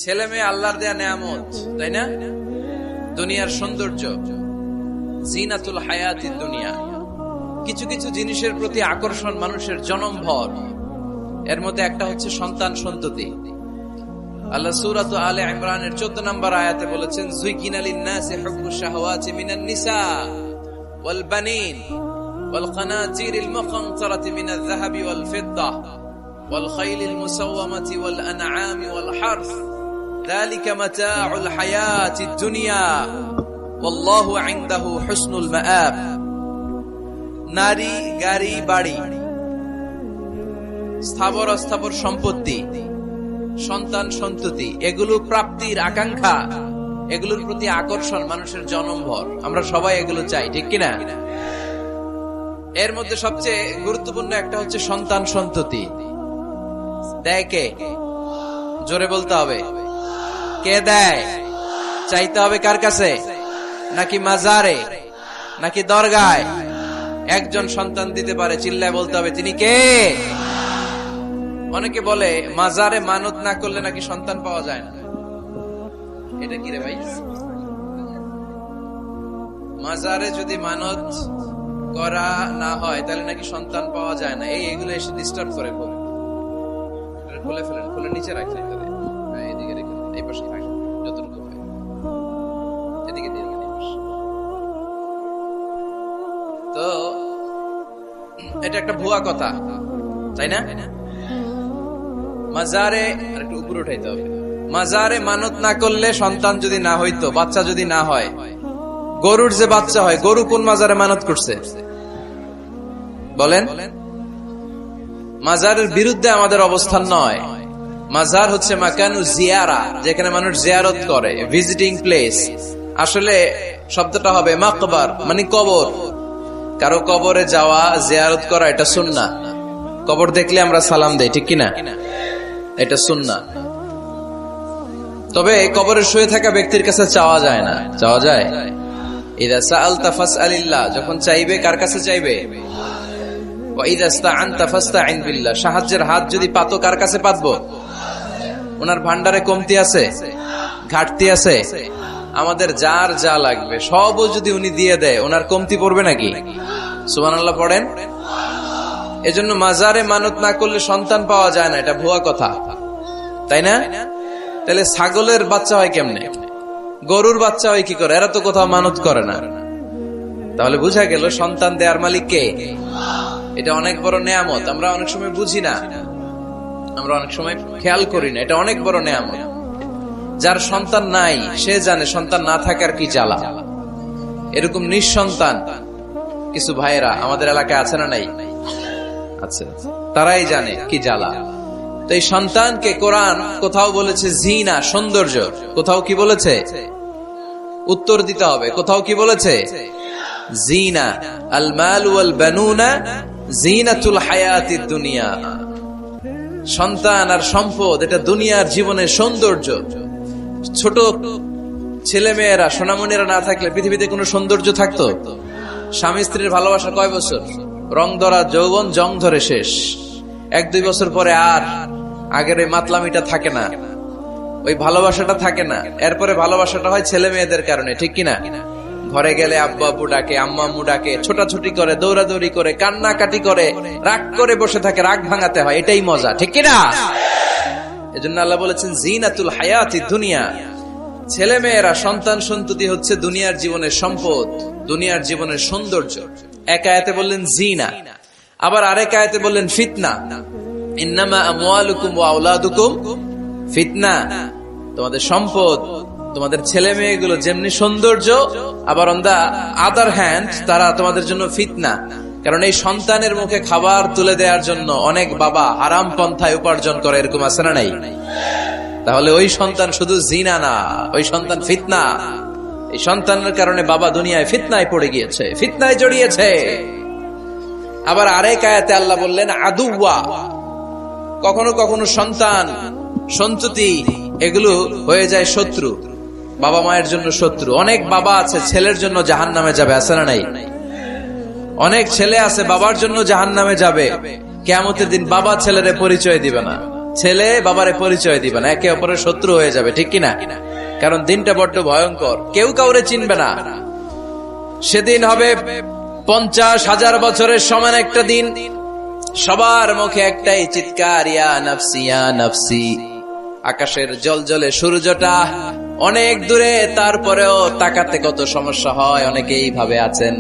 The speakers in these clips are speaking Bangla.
ছেলে মেয়ে আল্লাহর দেয়া নেয়ামত, তাই না? দুনিয়ার সৌন্দর্য, জিনাতুল হায়াতিদ দুনিয়া। কিছু কিছু জিনিসের প্রতি আকর্ষণ মানুষের জনমভর। এর মধ্যে একটা হচ্ছে সন্তান সন্ততি। আল্লাহ সূরা আলে ইমরানের 14 নম্বর আয়াতে বলেছেন, যুইকিনা লিন-নাসি হুব্বুশ শাহাওয়াতি মিনান নিসা ওয়াল বানিন ওয়াল কানাতিরিল মুকানতারাতি মিনাজ যাহাবি ওয়াল ফিদ্দা ওয়াল খাইলিল মুসাওয়ামাতি ওয়াল আনআমি ওয়াল হারস যালিকা মাতাউল হায়াতিদ দুনিয়া ওয়াল্লাহু ইনদাহু হুসনুল মাআব। নারী, গাড়ি, বাড়ি, স্থাবর অস্থাবর সম্পত্তি, সন্তান সন্ততি, এগুলো প্রাপ্তির আকাঙ্ক্ষা, এগুলোর প্রতি আকর্ষণ মানুষের জনমভর। আমরা সবাই এগুলো চাই, ঠিক কিনা? এর মধ্যে সবচেয়ে গুরুত্বপূর্ণ একটা হচ্ছে সন্তান সন্ততি। দেয় কে? জোরে বলতে হবে, কে দেয়? চাইতে হবে কার কাছে? নাকি মাজারে, নাকি দরগায়? একজন সন্তান দিতে পারে, চিল্লায় বলতে হবে তিনি কে? অনেকে বলে মাজারে মানত না করলে নাকি সন্তান পাওয়া যায় না। এটা কি রে ভাই? মাজারে যদি মানত করা না হয় তাহলে নাকি সন্তান পাওয়া যায় না। এইগুলো এসে ডিস্টার্ব করে। খুলে ফেলেন, খুলে নিচে রাখলেন, এদিকে রেখে এই পাশে রাখেন, যতটুকু হয় এদিকে দিয়ে রাখেন। তো এটা একটা ভুয়া কথা, তাই না? মাজারে একটু উপরে উঠাইতে হবে। মাজারে মানত না করলে সন্তান যদি না হইতো, বাচ্চা যদি না হয়, গরুর যে বাচ্চা হয়, গরু কোন মাজারে মানত করছে বলেন? মাজারের বিরুদ্ধে আমাদের অবস্থান নয়। মাজার হচ্ছে মাকানু জিয়ারা, যেখানে মানুষ জিয়ারত করে, ভিজিটিং প্লেস। আসলে শব্দটা হবে মাকবার, মানে কবর। কারো কবরে যাওয়া, জিয়ারত করা, এটা সুন্নাহ। কবর দেখলে আমরা সালাম দেই, ঠিক কিনা? এটা সুন্নাহ। তবে কবরে শুয়ে থাকা ব্যক্তির কাছে চাওয়া যায় না। চাওয়া যায়? ইযা সাআলতা ফাসআলিল্লাহ, যখন চাইবে কার কাছে চাইবে? ওয়া ইযা ইসতাআনতা ফাসতাইন বিল্লাহ, সাহায্যের হাত যদি পাতো কার কাছে পাতবো? ওনার ভান্ডারে কমতি আছে, ঘাটতি আছে? আমাদের যার যা লাগবে সবও যদি উনি দিয়ে দেয়, ওনার কমতি পড়বে নাকি? সুবহানাল্লাহ পড়েন। এজন্য মাজারে মানত না করলে সন্তান পাওয়া যায় না, এটা ভুয়া কথা, তাই না? তাহলে ছাগলের বাচ্চা হয় কেমনে? গরুর বাচ্চা হয় কি করে? এরা তো কোথাও মানত করে না। তাহলে বুঝা গেল সন্তান দেয়ার মালিক কে? এটা অনেক বড় নেয়ামত। আমরা অনেক সময় বুঝি না, আমরা অনেক সময় খেয়াল করি না। এটা অনেক বড় নেয়ামত। যার সন্তান নাই সে জানে সন্তান না থাকার কি জ্বালা। এরকম নিঃসন্তান কিছু ভাইয়েরা আমাদের এলাকায় আছে না নাই? আচ্ছা, তারাই জানে কি জ্বালা। তো এই সন্তানকে কোরআন কোথাও বলেছে জিনা, সৌন্দর্য, কোথাও কি বলেছে? উত্তর দিতে হবে। কোথাও কি বলেছে? জিনা। আল মাল ওয়াল বানুনা জিনাতুল হায়াতিদ দুনিয়া। সন্তান আর সম্পদ এটা দুনিয়ার জীবনের সৌন্দর্য। ছোট ছেলে মেয়েরা, সোনামণিরা না থাকলে পৃথিবীতে কোনো সৌন্দর্য থাকতো? স্বামী স্ত্রীর ভালোবাসা কয় বছর? রং ধরা যৌবন, জং ধরে শেষ। 1-2 বছর পরে আর আগের ওই মাতলামিটা থাকে না, ওই ভালোবাসাটা থাকে না। এরপরে ভালোবাসাটা হয় ছেলে মেয়েদের কারণে, ঠিক কিনা? ঘরে গেলে আব্বু আব্বু ডাকে, আম্মা আম্মু ডাকে, ছোটাছুটি করে, দৌড়াদৌড়ি করে, কান্নাকাটি করে, রাগ করে বসে থাকে, রাগ ভাঙাতে হয়। এটাই মজা, ঠিক কিনা? এজন্য আল্লাহ বলেছেন জিনাতুল হায়াতিদ দুনিয়া। ছেলে মেয়েরা, সন্তান সন্ততি হচ্ছে দুনিয়ার জীবনের সম্পদ, দুনিয়ার জীবনের সৌন্দর্য। এক আয়াতে বললেন জিনা, আবার আরেক আয়াতে বললেন ফিতনা। ইন্নামা আমওয়ালুকুম ওয়া আওলাদুকুম ফিতনা। তোমাদের সম্পদ, তোমাদের ছেলে মেয়েগুলো যেমনি সৌন্দর্য, আবার অন দা আদার হ্যান্ড তারা তোমাদের জন্য ফিতনা। কারণ এই সন্তানের মুখে খাবার তুলে দেওয়ার জন্য অনেক বাবা হারাম পন্থায় উপার্জন করে, এরকম আছে না নাই? তাহলে ওই সন্তান শুধু জিনা না, ওই সন্তান ফিতনা। এই সন্তানের কারণে বাবা দুনিয়ায় ফিতনায় পড়ে গিয়েছে, ফিতনায় জড়িয়েছে। আবার আরেক আয়াতে আল্লাহ বললেন আদুওয়া। কখনো কখনো সন্তান সন্ততি এগুলো হয়ে যায় শত্রু, বাবা মায়ের জন্য শত্রু। অনেক বাবা আছে ছেলের জন্য জাহান্নামে যাবে, আছে না নাই? অনেক ছেলে আছে বাবার জন্য জাহান্নামে যাবে, কিয়ামতের দিন বাবা ছেলের পরিচয় দিবে না। ছেলে বাবারে পরিচয় দিবে না, একে অপরের শত্রু হয়ে যাবে, ঠিক কিনা? কারণ দিনটা বড্ড ভয়ঙ্কর, কেউ কাউরে চিনবে না। সেদিন হবে 50,000 বছরের সমান একটা দিন। সবার মুখে একটাই চিৎকার, ইয়া নাফসি ইয়া নাফসি। আকাশের জলজলে সূর্যটা অনেক দূরে, তারপরেও তাকাতে কত সমস্যা হয়, অনেকেই ভাবে আছেন।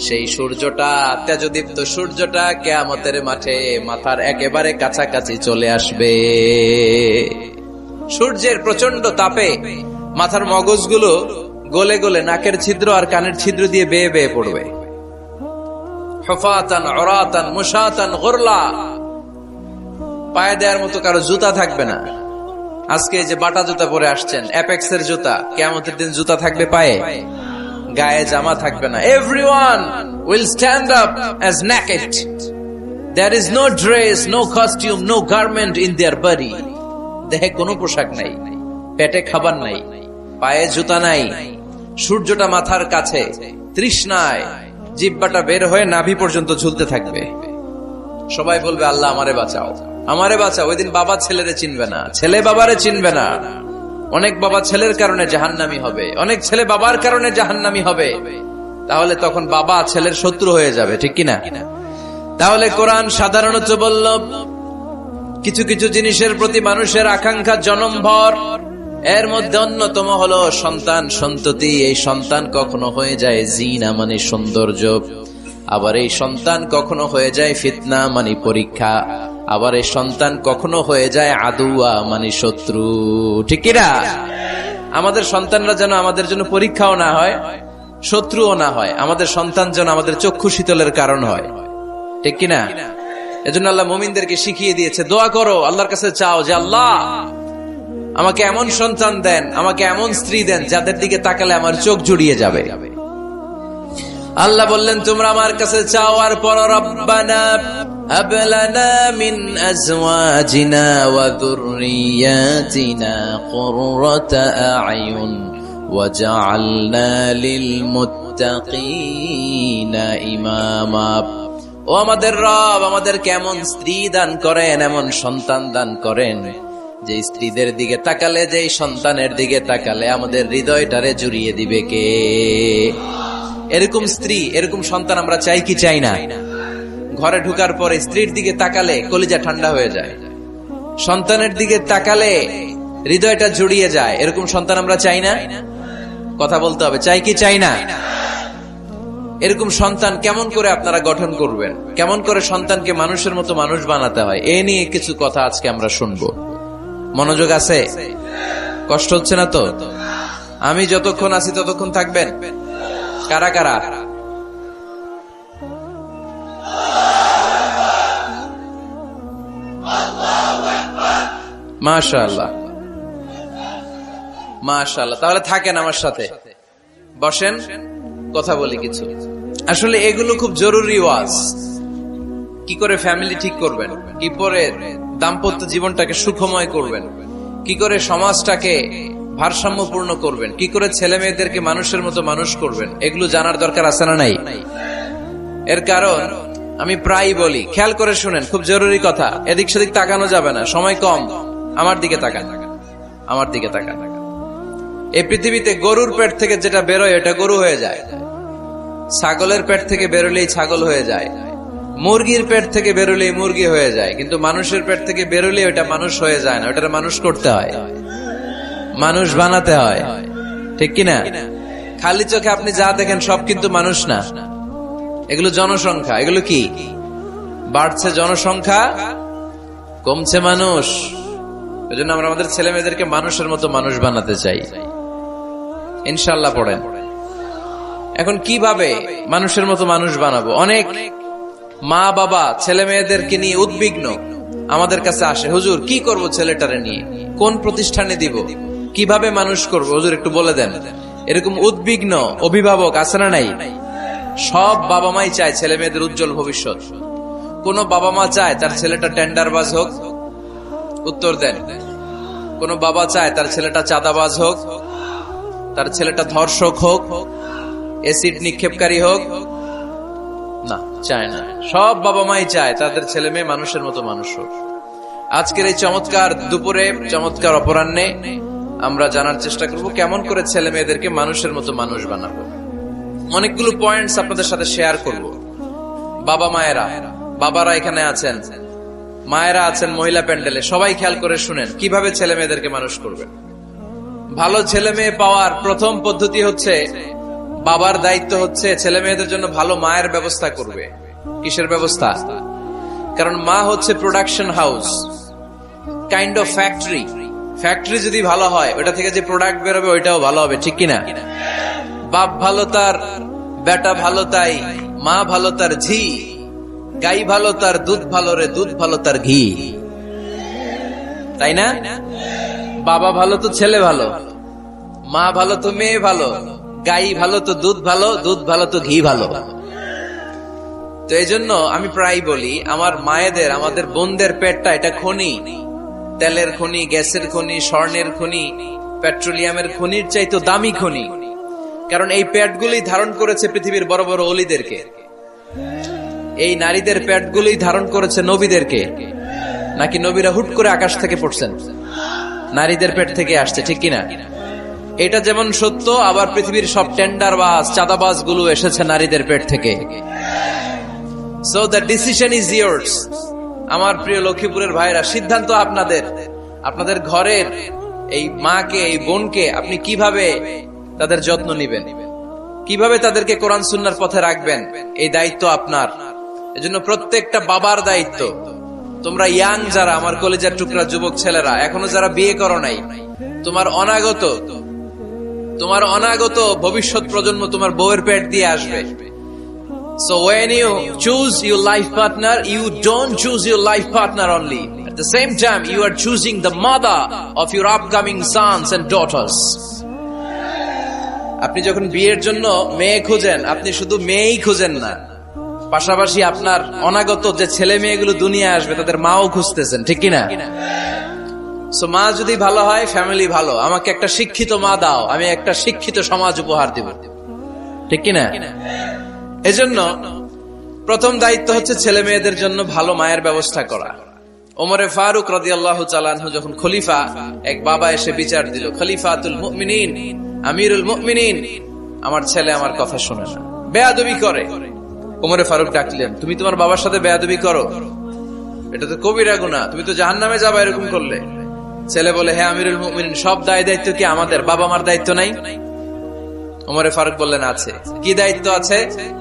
সেই সূর্যটা, তেজদীপ্ত সূর্যটা কিয়ামতের মাঠে মাথার একেবারে কাছাকাছি চলে আসবে। সূর্যের প্রচন্ড তাপে মাথার মগজগুলো গলে গলে নাকের ছিদ্র আর কানের ছিদ্র দিয়ে বেয়ে বেয়ে পড়বে। হুফাতান উরাতান মুশাতান গুরলা, পায়ে দেওয়ার মতো কারো জুতা থাকবে না। আজকে যে বাটা জুতা পরে আসছেন, অ্যাপেক্সের জুতা, কিয়ামতের দিন জুতা থাকবে পায়ে, গায়ে জামা থাকবে না। Everyone will stand up as naked. There is no dress, no costume, no garment in their body. দেহে কোনো পোশাক নাই, পেটে খাবার নাই, পায়ে জুতা নাই। সূর্যটা মাথার কাছে, তৃষ্ণায় জিহ্বাটা বের হয়ে নাভি পর্যন্ত ঝুলতে থাকবে। সবাই বলবে, আল্লাহ আমারে বাঁচাও, আমারে বাঁচাও। ওই দিন বাবা ছেলেরে চিনবে না, ছেলে বাবারে চিনবে না। অনেক বাবা ছেলের কারণে জাহান্নামী হবে, অনেক ছেলে বাবার কারণে জাহান্নামী হবে। তাহলে তখন বাবা ছেলের শত্রু হয়ে যাবে, ঠিক কিনা? তাহলে কোরআন সাধারণত বলল, কিছু কিছু জিনিসের প্রতি মানুষের আকাঙ্ক্ষা জনমভর, এর মধ্যে অন্যতম হলো সন্তান সন্ততি। এই সন্তান কখনো হয়ে যায় জিনা মানে সৌন্দর্য, আবার এই সন্তান কখনো হয়ে যায় ফিতনা মানে পরীক্ষা, আবার এই সন্তান কখনো হয়ে যায় আদুয়া মানে শত্রু, ঠিক কিনা? আমাদের সন্তানরা যেন আমাদের জন্য পরীক্ষাও না হয়, শত্রুও না হয়। আমাদের সন্তান যেন আমাদের চক্ষু শীতলের কারণ হয়, ঠিক কিনা? এজন্য আল্লাহ মুমিনদেরকে শিখিয়ে দিয়েছে, দোয়া করো, আল্লাহর কাছে চাও যে আল্লাহ আমাকে এমন সন্তান দেন, আমাকে এমন স্ত্রী দেন যাদের দিকে তাকালে আমার চোখ জুড়িয়ে যাবে। আল্লাহ বললেন, তোমরা আমার কাছে চাও আর পড়ো, রব্বানা হাব লানা মিন আজওয়াজিনা ওয়া যুররিয়াতিনা কুররাতা আ'য়ুন ওয়াজআলনা লিল মুত্তাকিনা ইমামা। ও আমাদের রব, আমাদের কেমন স্ত্রী দান করেন, এমন সন্তান দান করেন যে স্ত্রীদের দিকে তাকালে, যে সন্তানের দিকে তাকালে আমাদের হৃদয়টারে জুড়িয়ে দিবে কে? এরকম স্ত্রী, এরকম সন্তান আমরা চাই কি চাই না? ঘরে ঢুকার পরে স্ত্রীর দিকে তাকালে কলিজা ঠান্ডা হয়ে যায়, সন্তানের দিকে তাকালে হৃদয়টা জুড়িয়ে যায়। এরকম সন্তান আমরা চাই না? কথা বলতে হবে, চাই কি চাই না? এরকম সন্তান কেমন করে আপনারা গঠন করবেন, কেমন করে সন্তানকে মানুষের মতো মানুষ বানাতে হয়, এ নিয়ে কিছু কথা আজকে আমরা শুনবো। মনোযোগ আছে? কষ্ট হচ্ছে না তো? আমি যতক্ষণ আছি ততক্ষণ থাকবেন? কারা কারা? মাশাআল্লাহ, মাশাআল্লাহ। তাহলে থাকেন আমার সাথে, বসেন, কথা বলি কিছু। আসলে এগুলো খুব জরুরি ওয়াজ। কি করে ফ্যামিলি ঠিক করবেন, কি করে দাম্পত্য জীবনটাকে সুখময় করবেন, কি করে সমাজটাকে ভারসাম্যপূর্ণ করবেন, কি করে ছেলে মেয়েদেরকে মানুষের মতো মানুষ করবেন, এগুলো জানার দরকার আছে না নাই? এর কারণ আমি প্রায় বলি, খেয়াল করে শুনেন, খুব জরুরি কথা, এদিক সেদিক তাকানো যাবে না, সময় কম। আমার দিকে তাকান, আমার দিকে তাকান। এই পৃথিবীতে গরুর পেট থেকে যেটা বেরোয় এটা গরু হয়ে যায়, ছাগলের পেট থেকে বেরোলেই ছাগল হয়ে যায়, মুরগির পেট থেকে বেরোলেই মুরগি হয়ে যায়, কিন্তু মানুষের পেট থেকে বেরোলে ওটা মানুষ হয়ে যায় না, ওটা মানুষ করতে হয়, মানুষ বানাতে হয়, ঠিক কিনা? খালি চোখে আপনি যা দেখেন সব কিন্তু মানুষ না, এগুলো জনসংখ্যা। এগুলো কি? বাড়ছে জনসংখ্যা, কমছে মানুষ। এজন্য আমরা আমাদের ছেলে মেয়েদেরকে মানুষের মতো মানুষ বানাতে চাই, ইনশাআল্লাহ। পড়েন। এখন কিভাবে মানুষের মতো মানুষ বানাবো? অনেক মা বাবা ছেলে মেয়েদেরকে নিয়ে উদ্বিগ্ন, আমাদের কাছে আসে, হুজুর কি করব ছেলেটারে নিয়ে, কোন প্রতিষ্ঠানে দিব, কিভাবে মানুষ করব, হুজুর একটু বলে দেন। এরকম উদ্বিগ্ন অভিভাবক আছে না নাই? সব বাবা মাই চায় ছেলে মেয়েদের উজ্জ্বল ভবিষ্যৎ। কোন বাবা মা চায় তার ছেলেটা টেন্ডারবাজ হোক? উত্তর দেন। কোন বাবা চায় তার ছেলেটা চাঁদাবাজ হোক, তার ছেলেটা ধর্ষক হোক, এসিড নিক্ষেপকারী হোক? না, চায় না। সব বাবা মাই চায় তাদের ছেলে মেয়ে মানুষের মতো মানুষ হোক। আজকের এই চমৎকার দুপুরে, চমৎকার অপরাহ্নে আমরা জানার চেষ্টা করব কেমন করে ছেলে মেয়েদেরকে মানুষের মতো মানুষ বানাবো। অনেকগুলো পয়েন্টস আপনাদের সাথে শেয়ার করব। বাবা মায়েরা, বাবারা এখানে আছেন, মায়েরা আছেন মহিলা প্যান্ডেলে, সবাই খেয়াল করে শুনেন কিভাবে ছেলে মেয়েদেরকে মানুষ করবেন। ভালো ছেলে মেয়ে পাওয়ার প্রথম পদ্ধতি হচ্ছে, বাবার দায়িত্ব হচ্ছে ছেলে মেয়েদের জন্য ভালো মায়ের ব্যবস্থা করবে। কিসের ব্যবস্থা? কারণ মা হচ্ছে production house, kind of factory. Factory যদি ভালো হয়, ওটা থেকে যে প্রোডাক্ট বেরোবে ওইটাও ভালো হবে, ঠিক কিনা? বাপ ভালো তার বেটা ভালো তাই, মা ভালো তার ঝি, গাই ভালো তার দুধ ভালো রে, দুধ ভালো তার ঘি, তাই না? বাবা ভালো তো ছেলে ভালো, মা ভালো তো মেয়ে ভালো, গাই ভালো তো দুধ ভালো, দুধ ভালো তো ঘি ভালো। তো এই জন্য আমি প্রায় বলি, আমার মায়েদের, আমাদের বোনদের পেটটা এটা খনি, তেলের খনি, গ্যাসের খনি, স্বর্ণের খনি, পেট্রোলিয়ামের খনির চাইতো দামি খনি। কারণ এই পেটগুলি ধারণ করেছে পৃথিবীর বড় বড় অলিদেরকে। এই নারীদের পেটগুলি ধারণ করেছে নবীদেরকে। নাকি নবীরা হুট করে আকাশ থেকে পড়ছেন? নারীদের পেট থেকে আসছে, ঠিক কিনা? এটা যেমন সত্য, আবার পৃথিবীর সব টেন্ডারবাজ, চাঁদাবাজ গুলো এসেছে নারীদের পেট থেকে। So the decision is years. আমার প্রিয় লক্ষ্মীপুরের ভাইরা, সিদ্ধান্ত আপনাদের। আপনাদের ঘরের এই মাকে, এই বোনকে আপনি কিভাবে তাদের যত্ন নিবেন, কিভাবে তাদেরকে কোরআন সুন্নাহর পথে রাখবেন, এই দায়িত্ব আপনার। এজন্য প্রত্যেকটা বাবার দায়িত্ব। তোমরা ইয়াং যারা, আমার কলেজের টুকরা যুবক ছেলেরা, এখনো যারা বিয়ে করো নাই, তোমার অনাগত ভবিষ্যৎ প্রজন্ম তোমার বউয়ের পেট দিয়ে আসবে। So when you choose your life partner, you don't choose your life partner only. At the same time, you are choosing the mother of your upcoming sons and daughters. আপনি যখন বিয়ের জন্য মেয়ে খুঁজেন, আপনি শুধু মেয়েই খুঁজেন না, পাশাপাশি আপনার অনাগত যে ছেলে মেয়েগুলো দুনিয়া আসবে তাদের মাও খুঁজতেছেন, ঠিক কিনা? সো মা যদি ভালো হয়, ফ্যামিলি ভালো। আমাকে একটা শিক্ষিত মা দাও, আমি একটা শিক্ষিত সমাজ উপহার দিব, ঠিক কিনা? এজন্য প্রথম দায়িত্ব হচ্ছে ছেলে মেয়েদের জন্য ভালো মায়ের ব্যবস্থা করা। ওমরে ফারুক রাদিয়াল্লাহু তাআলা আনহু যখন খলিফা, এক বাবা এসে বিচার দিল, খলিফাতুল মুমিনিন, আমিরুল মুমিনিন, আমার ছেলে আমার কথা শুনে না, বেয়াদবি করে। ওমরে ফারুক ডাকলেন, তুমি তোমার বাবার সাথে বেয়াদবি করো? এটা তো কবিরা গুনাহ, তুমি তো জাহান্নামে যাবে এরকম করলে। ছেলে বলে, হ্যাঁ আমিরুল মুমিনিন, সব দায়িত্ব কি আমাদের? বাবা মার দায়িত্ব নাই? ওমরে ফারুক বললেন, আছে। কি দায়িত্ব আছে?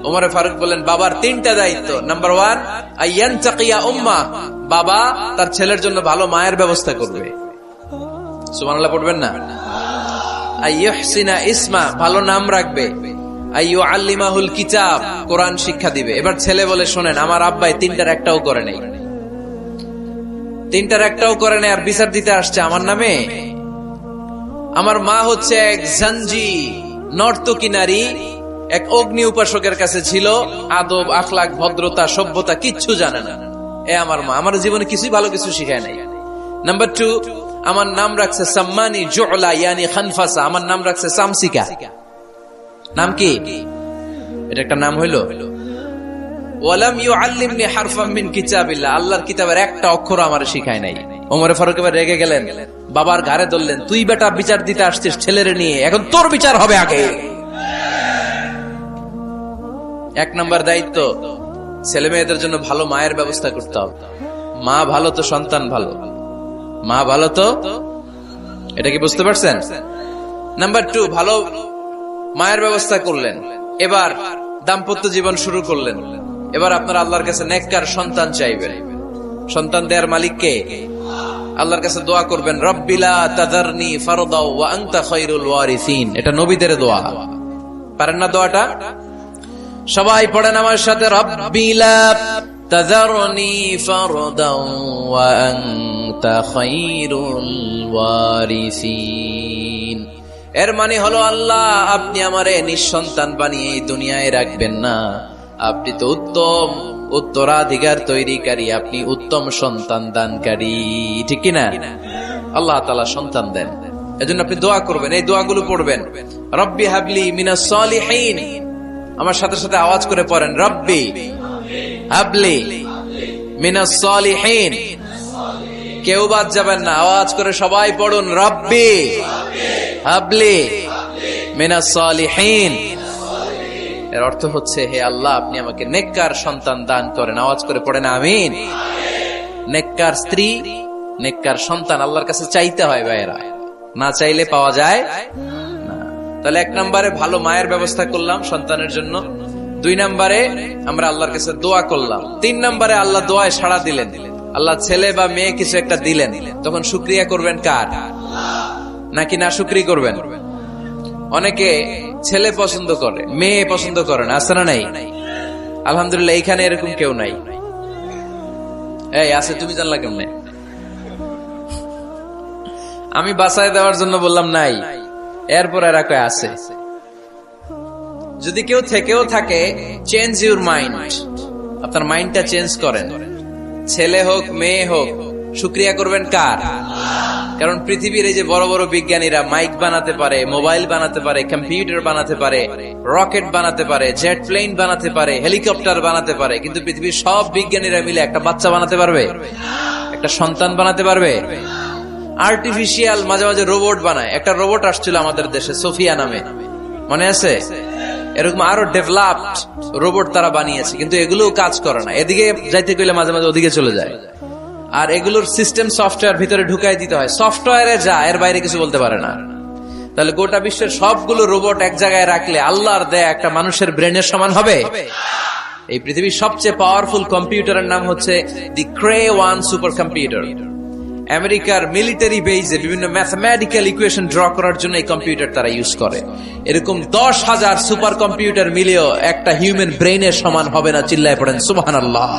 ওমরে ফারুক বললেন, বাবার 3টা দায়িত্ব। নাম্বার 1, আইয়ানতাকিয়া উম্মা, বাবা তার ছেলের জন্য ভালো মায়ের ব্যবস্থা করবে। সুবহানাল্লাহ পড়বেন না? আইয়ুহসিনা ইসমা, ভালো নাম রাখবে। আইয়ুআল্লিমাহুল কিতাব, কোরআন শিক্ষা দিবে। এবার ছেলে বলে, শোনেন, আমার আব্বাই 3টার একটাও করে নাই, 3টার একটাও করে নাই, আর বিচার দিতে আসছে আমার নামে। আমার মা হচ্ছে এক জাঞ্জি, নর্তকী নারী, এক অগ্নি উপাসকের কাছে ছিল, আদব, আখলাক, ভদ্রতা, সভ্যতা কিচ্ছু জানে না। এ আমার মা, আমার জীবনে কিছুই ভালো কিছু শিখায় নাই। নাম্বার 2, আমার নাম রাখছে সাম্মানি জুলা, ইয়ানি খানফাসা, আমার নাম রাখছে সামসিকা। নাম কি? এটা একটা নাম হইল? ওয়ালাম ইউআল্লিমনি হারফাম মিন কিতাবিল্লাহ, আল্লাহর কিতাবের একটা অক্ষর আমারে শিখায় নাই। ওমরে ফারুক এবার রেগে গেলেন, বাবার ঘাড়ে ধরলেন, তুই বেটা বিচার দিতে আসছিস ছেলেরে নিয়ে, এখন তোর বিচার হবে আগে। 1 নম্বর দায়িত্ব, ছেলে মেয়েদের জন্য ভালো মায়ের ব্যবস্থা করতে হবে। মা ভালো তো সন্তান ভালো, মা ভালো তো, এটা কি বুঝতে পারছেন? নাম্বার 2, ভালো মায়ের ব্যবস্থা করলেন, এবার দাম্পত্য জীবন শুরু করলেন। এবার আপনারা আল্লাহর কাছে নেককার সন্তান চাইবেন। সন্তান দেয়ার মালিক কে? আল্লাহর কাছে দোয়া করবেন, রব্বিলা তাযারনি ফারদা ওয়া আনতা খায়রুল ওয়ারিসিন। এটা নবীদের দোয়া, পারেন না দোয়াটা? সবাই পড়েন আমার সাথে, রব্বিলা তাযারনি ফারদা ওয়া আনতা খায়রুল ওয়ারিসিন। এর মানে হলো, আল্লাহ আপনি আমারে নিঃসন্তান বানিয়ে এই দুনিয়ায় রাখবেন না, আপনি তো উত্তম উত্তরাধিকার তৈরিকারী, আপনি উত্তম সন্তান দানকারী, ঠিক কিনা? আল্লাহ তাআলা সন্তান দেন, এজন্য আপনি দোয়া করবেন, এই দোয়াগুলো পড়বেন। রব্বি হাবলি মিনাস সালিহিন, আমার সাথে সাথে আওয়াজ করে পড়েন, রব্বি হাবলি মিনাস সালিহিন। কেউ বাদ যাবেন না, আওয়াজ করে সবাই পড়ুন, রব্বি হাবলি মিনাস সালিহিন। এর অর্থ হচ্ছে, হে আল্লাহ, আপনি আমাকে নেককার সন্তান দান করেন। আওয়াজ করে পড়েন আমিন। নেককার স্ত্রী, নেককার সন্তান আল্লাহর কাছে চাইতে হয় ভাইয়েরা, না চাইলে পাওয়া যায় না। তাহলে 1 নম্বরে ভালো মায়ের ব্যবস্থা করলাম সন্তানের জন্য, 2 নম্বরে আমরা আল্লাহর কাছে দোয়া করলাম, 3 নম্বরে আল্লাহ দোয়ায় সাড়া দিলেন, আল্লাহ ছেলে বা মেয়ে কিছু একটা দিলেন, তখন শুকরিয়া করবেন কার? নাকি না শুকরি করবেন? অনেকে ছেলে পছন্দ করে, মেয়ে পছন্দ করে না, আছে না নাই? আলহামদুলিল্লাহ এইখানে এরকম কেউ নাই। এই আছে, তুমি জানলা কেমনে? আমি বাসায় দেওয়ার জন্য বললাম নাই, এরপর এরা কয় আছে। যদি কেউ থেকেও থাকে, চেঞ্জ ইউর মাইন্ড, আপনার মাইন্ডটা চেঞ্জ করেন। ছেলে হোক মেয়ে হোক, শুকরিয়া করবেন কার? কারণ পৃথিবীর এই যে বড় বড় বিজ্ঞানীরা মাইক বানাতে পারে, মোবাইল বানাতে পারে, কম্পিউটার বানাতে পারে, রকেট বানাতে পারে, জেট প্লেন বানাতে পারে, হেলিকপ্টার বানাতে পারে, কিন্তু পৃথিবীর সব বিজ্ঞানীরা মিলে একটা বাচ্চা বানাতে পারবে? একটা সন্তান বানাতে পারবে? আর্টিফিশিয়াল মাঝে মাঝে রোবট বানায়। একটা রোবট আসছিল আমাদের দেশে, সোফিয়া নামে, মনে আছে? এরকম আরো ডেভেলপড রোবট তারা বানিয়েছে, কিন্তু এগুলো কাজ করে না। এদিকে যাইতে গেলে মাঝে মাঝে ওদিকে চলে যায়। আর এগুলোর সিস্টেম সফটওয়্যার ভিতরে ঢুকাই দিতে হয়, সফটওয়্যারে যা, এর বাইরে কিছু বলতে পারে না। তাহলে গোটা বিশ্বের সবগুলো রোবট এক জায়গায় রাখলে আল্লাহর দেয়া একটা মানুষের ব্রেনের সমান হবে? এই পৃথিবীর সবচেয়ে পাওয়ারফুল কম্পিউটারের নাম হচ্ছে দি ক্রে 1 সুপার কম্পিউটার। আমেরিকার মিলিটারি বেজে বিভিন্ন ম্যাথমেটিক্যাল ইকুয়েশন ড্র করার জন্য এই কম্পিউটার তারা ইউজ করে। এরকম 10,000 সুপার কম্পিউটার মিলেও একটা হিউম্যান ব্রেইনের সমান হবে না। চিল্লায় পড়েন সুবহানাল্লাহ।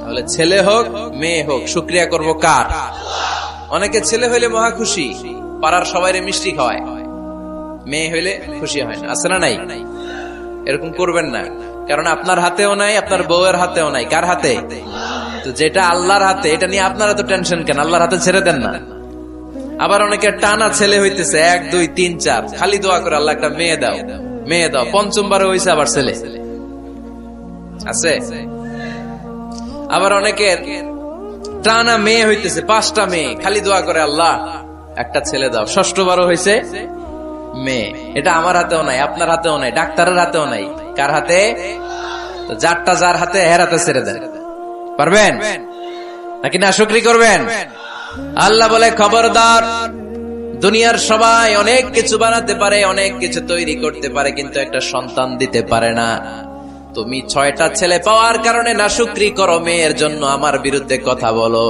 তাহলে ছেলে হোক মেয়ে হোক, শুকরিয়া করব কার? অনেকে ছেলে হইলে মহা খুশি, পাড়ার সবাইরে মিষ্টি খাওয়ায়, মেয়ে হইলে খুশি হয় না, আছে না নাই? এরকম করবেন না, কারণ আপনার হাতেও নাই, আপনার বউয়ের হাতেও নাই। কার হাতে? তো যেটা আল্লাহর হাতে, এটা নিয়ে আপনারা তো টেনশন কেন? আল্লাহর হাতে ছেড়ে দেন না। আবার অনেকে টানা ছেলে হইতেছে 1, 2, 3, 4, খালি দোয়া করে আল্লাহ একটা মেয়ে দাও, মেয়ে দাও। 5ম হয়েছে আবার ছেলে আছে। আবার অনেকের টানা মেয়ে হইতেছে, 5টা মেয়ে, খালি দোয়া করে আল্লাহ একটা ছেলে দাও। 6বার হয়েছে মেয়ে। এটা আমার হাতেও নাই, আপনার হাতেও নাই, ডাক্তারের হাতেও নাই। কার হাতে? তো যারটা যার হাতে, এর হাতে ছেড়ে দেন। পারবেন নাকি না শুকরি করবেন? আল্লাহ বলে, খবরদার, দুনিয়ার সবাই অনেক কিছু বানাতে পারে, অনেক কিছু তৈরি করতে পারে, কিন্তু একটা সন্তান দিতে পারে না। তুমি 6টা ছেলে পাওয়ার কারণে না শুকরি করো, মেয়ের জন্য আমার বিরুদ্ধে কথা বলো।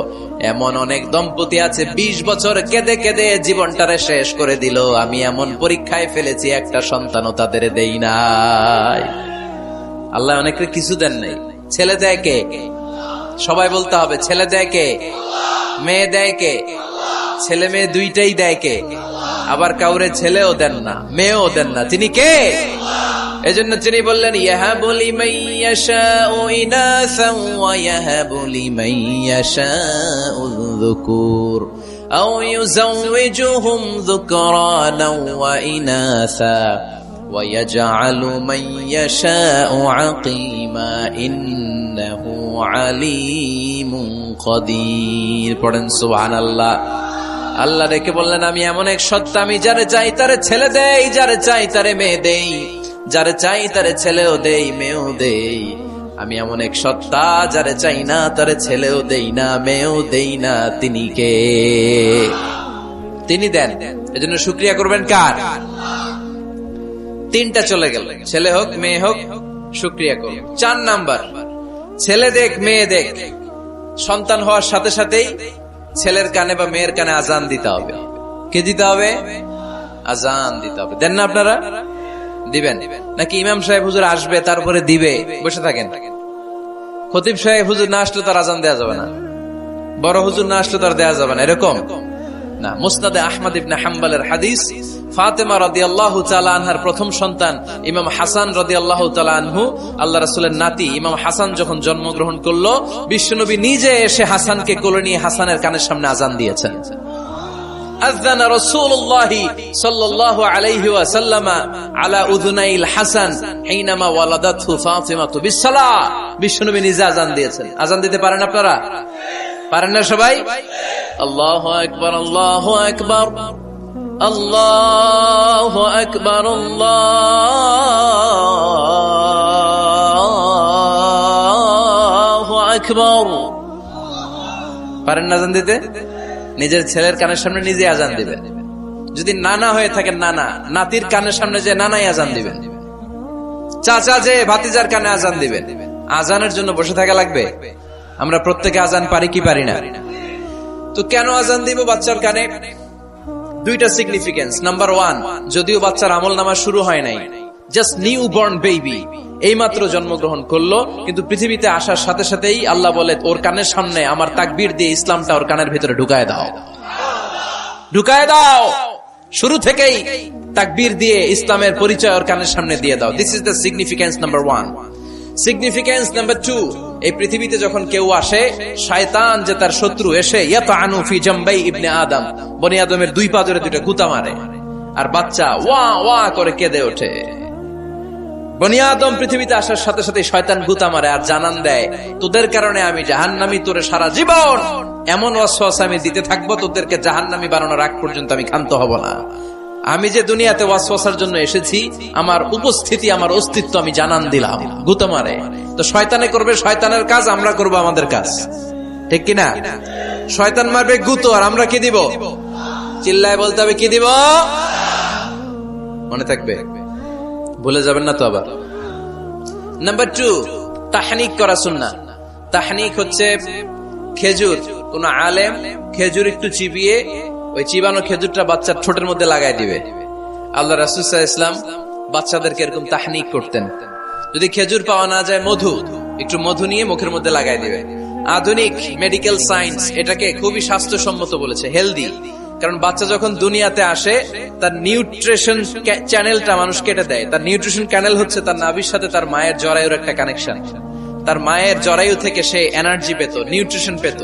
এমন অনেক দম্পতি আছে 20 বছর কেঁদে কেঁদে জীবনটারে শেষ করে দিল। আমি এমন পরীক্ষায় ফেলেছি, একটা সন্তানও তাদের দেই নাই। আল্লাহ অনেকে কিছু দেন নাই। ছেলে দেয় কে? সবাই বলতে হবে, ছেলে দেয় কে? মেয়ে দেয় কে? ছেলে মেয়ে দুইটাই দেয় কে? আবার কাউরে ছেলেও দেন না, মেয়েও দেন না, তিনি কে? এজন্য তিনি বললেন, ইয়াহাবু লিমান ইয়াশাউ ইনাসান ওয়া ইয়াহাবু লিমান ইয়াশাউ যুকুর আও ইউযাওয়িজুহুম যুকরানা ওয়া ইনাসা ওয়া ইয়াজআলু মান ইয়াশাউ আকিমা ইন্নাহু আলীমুন কাদির। পড়েন সুবহানাল্লাহ। আল্লাহ রেখে বললেন, আমি এমন এক সত্তা, আমি যারে চাই তারে ছেলে দেই, যারে চাই তারে মেয়ে দেই, যারে চাই তারে ছেলেও দেই, মেয়েও দেই। আমি এমন এক সত্তা, যারে চাই না তারে ছেলেও দেই না, মেয়েও দেই না। তিনি কে? তিনি দেন। এজন্য শুকরিয়া করবেন কার? 3টা চলে গেল, ছেলে হোক মেয়ে হোক, শুকরিয়া করুন। 4 নাম্বার, ছেলে দেখ মেয়ে দেখ, সন্তান হওয়ার সাথে সাথেই ছেলের কানে বা মেয়ের কানে আজান দিতে হবে। কে দিতে হবে? আজান দিতে হবে। দেন না আপনারা? দিবেন নাকি ইমাম সাহেব হুজুর আসবে তারপরে দিবে, বসে থাকেন? খতিব সাহেব হুজুর না আসলে তার আজান দেওয়া যাবে না, বড় হুজুর না আসলে তার দেওয়া যাবে না, এরকম না। মুসনাদে আহমদ ইবনে হাম্বলের হাদিস, ফাতেমা রাদিয়াল্লাহু তাআলা আনহার প্রথম সন্তান ইমাম হাসান রাদিয়াল্লাহু তাআলা আনহু, আল্লাহ রাসূলের নাতি ইমাম হাসান যখন জন্মগ্রহণ করলো, বিশ্বনবী নিজে এসে হাসানকে কোলে নিয়ে হাসানের কানের সামনে আজান দিয়েছেন। আযানা রাসূলুল্লাহ সাল্লাল্লাহু আলাইহি ওয়াসাল্লাম আলা উযুনাইল হাসান হিনামা ওয়ালাদাতহু ফাতিমাতু বিসসালাহ। বিশ্বনবী নিজে আজান দিয়েছেন। আজান দিতে পারেন আপনারা? পারেন না সবাই? আল্লাহু আকবার, আল্লাহু আকবার, আল্লাহু আকবার, আল্লাহু আকবার। পারেন না আজান দিতে? নিজের ছেলের কানের সামনে নিজে আজান দিবেন। যদি নানা হয়ে থাকেন নানা, নাতির কানের সামনে যে নানাই আজান দিবেন। চাচা যে ভাতিজার কানে আজান দিবেন। আজানের জন্য বসে থাকা লাগবে? আমরা প্রত্যেকে আজান পারি কি পারি না? তো কেন আজান দিব বাচ্চার কানে? দুইটা সিগনিফিকেন্স। নাম্বার 1, যদিও বাচ্চার আমলনামা শুরু হয় নাই, জাস্ট নিউ বর্ন বেবি, এইমাত্র জন্মগ্রহণ করলো, কিন্তু পৃথিবীতে আসার সাথে সাথেই আল্লাহ বলে ওর কানের সামনে আমার তাকবীর দিয়ে ইসলামটা ওর কানের ভিতরে ঢুকায় দাও, ঢুকায় দাও। শুরু থেকেই তাকবীর দিয়ে ইসলামের পরিচয় ওর কানের সামনে দিয়ে দাও। This is the significance number 1। Significance number 2, এই পৃথিবীতে যখন কেউ আসে, শয়তান যে তার শত্রু এসে ইয়াতানু ফি জামবাই ইবনে আদম, বনি আদমের দুই পা ধরে দুইটা গুতা মারে, আর বাচ্চা ওয়া ওয়া করে কেঁদে ওঠে। বনি আদম পৃথিবীতে আসার সাথে সাথে শয়তান গুতা মারে আর জানান দেয়, তোদের কারণে আমি জাহান্নামী, তোরে সারা জীবন এমন ওয়াসওয়াসা আমি দিতে থাকবো, তোদেরকে জাহান্নামী বানানোর আগ পর্যন্ত আমি ক্ষান্ত হব না। আমি যে দুনিয়াতে ওয়াসওয়াসার জন্য এসেছি, আমার উপস্থিতি, আমার অস্তিত্ব আমি জানান দিলাম। গুতা মারে তো শয়তানে করবে শয়তানের কাজ, আমরা করব আমাদের কাজ, ঠিক কিনা? শয়তান মারবে গুতো, আর আমরা কি দিব? চিল্লায় বলতে হবে কি দিব? মনে থাকবে, ভুলে যাবেন না তো আবার। নাম্বার 2, তাহনিক করা সুন্নাহ। তাহনিক হচ্ছে খেজুর, কোন আলেম খেজুর একটু চিবিয়ে ওই চিবানো খেজুরটা বাচ্চার ঠোঁটের মধ্যে লাগাই দিবে। আল্লাহ রাসূল সাল্লাল্লাহু আলাইহি ওয়াসাল্লাম বাচ্চাদেরকে এরকম তাহনিক করতেন। যদি খেজুর পাওয়া না যায়, মধু, একটু মধু নিয়ে মুখের মধ্যে লাগাই দিবে। আধুনিক মেডিকেল সায়েন্স এটাকে খুবই স্বাস্থ্যসম্মত বলেছে, হেলদি। কারণ বাচ্চা যখন দুনিয়াতে আসে, তার নিউট্রিশন চ্যানেলটা মানুষ কেটে দেয়। তার নিউট্রিশন চ্যানেল হচ্ছে তার নাভির সাথে তার মায়ের জরায়ুর একটা কানেকশন। তার মায়ের জরায়ু থেকে সে এনার্জি পেত, নিউট্রিশন পেত।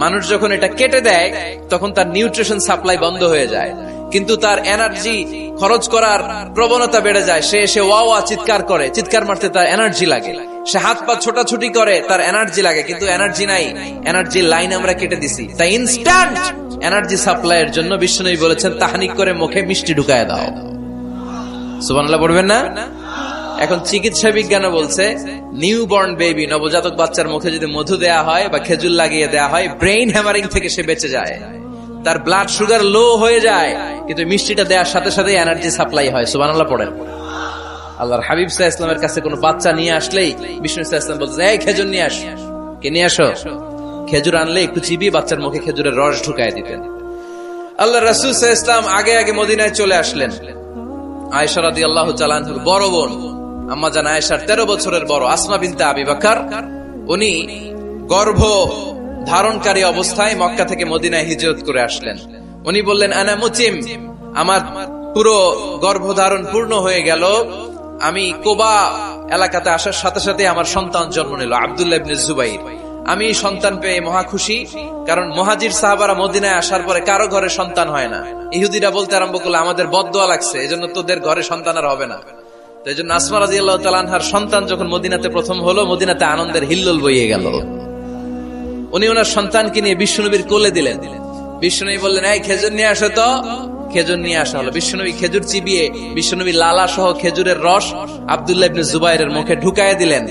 মানুষ যখন এটা কেটে দেয়, তখন তার নিউট্রিশন সাপ্লাই বন্ধ হয়ে যায়, কিন্তু তার এনার্জি খরচ করার প্রবণতা বেড়ে যায়। সে এসে ওয়া ওয়া চিৎকার করে, চিৎকার মারতে তার এনার্জি লাগে। সে হাত পা ছোটাছুটি করে, তার এনার্জি লাগে, কিন্তু এনার্জি নাই। এনার্জি লাইন আমরা কেটে দিছি। তাই ইনস্ট্যান্ট এনার্জি সাপ্লাইয়ের জন্য বিশ্বনবী বলেছেন, তাহনিক করে মুখে মিষ্টি ঢুকায় দাও। সুবহানাল্লাহ পড়বেন না? এখন চিকিৎসা বিজ্ঞানও বলছে, নিউ বর্ন বেবি, নবজাতক বাচ্চার মুখে যদি মধু দেয়া হয় বা খেজুর লাগিয়ে দেয়া হয়, ব্রেইন হ্যামারিং থেকে সে বেঁচে যায়। তার ব্লাড সুগার লো হয়ে যায়, কিন্তু মিষ্টিটা দেওয়ার সাথে সাথে এনার্জি সাপ্লাই হয়। সুবহানাল্লাহ পড়েন। আল্লাহর হাবিব সাল্লাল্লাহু আলাইহি ওয়াসাল্লামের কাছে কোনো বাচ্চা নিয়ে আসলেই বিষ্ণু সাল্লাল্লাহু আলাইহি ওয়াসাল্লাম বলতেন, এই খেজুর নিয়ে আস। কে নিয়ে আসো? খেজুর আনলে একটু চিবিয়ে বাচ্চার মুখে খেজুরের রস ঢুকায় দিতেন। আল্লাহ রাসূল সাল্লাল্লাহু আলাইহি ওয়াসাল্লাম আগে আগে মদিনায় চলে আসলেন। আয়েশা রাদিয়াল্লাহু তাআলা আনহার বড় বোন, আম্মা জান আয়েশার 13 বছরের বড়, আসমা বিনতে আবি বকর, উনি গর্ভ ধারণকারী অবস্থায় মক্কা থেকে মদিনায় হিজরত করে আসলেন। উনি বললেন, আনা মুতিম, আমার পুরো গর্ভধারণ পূর্ণ হয়ে গেল, আমি কোবা এলাকাতে আসার সাথে সাথে আমার সন্তান জন্ম নিল, আব্দুল্লাহ ইবনে জুবাইর। আমি সন্তান পেয়ে মহা খুশি, কারণ মুহাজির সাহাবারা মদিনায় আসার পরে কারো ঘরে সন্তান হয় না। ইহুদিরা বলতে আরম্ভ করলো, আমাদের বদদোয়া লাগছে, এজন্য তোদের ঘরে সন্তান আর হবে না। তো এই জন্য আসমা রাদিয়াল্লাহু তাআলা আনহার সন্তান যখন মদিনাতে প্রথম হলো, মদিনাতে আনন্দের হিল্লোল বইয়ে গেল। উনি ওনার সন্তানকে নিয়ে বিশ্বনবীর কোলে দিলেন। বিশ্বনবী বললেন, এই খেজুর নিয়ে আসো তো। খেজুর নিয়ে আসা হলো। বিশ্বনবী খেজুর চিবিয়ে বিশ্বনবী লালা সহ খেজুরের রস আব্দুল্লাহ ইবনে জুবাইরের মুখে ঢুকায় দিলেন।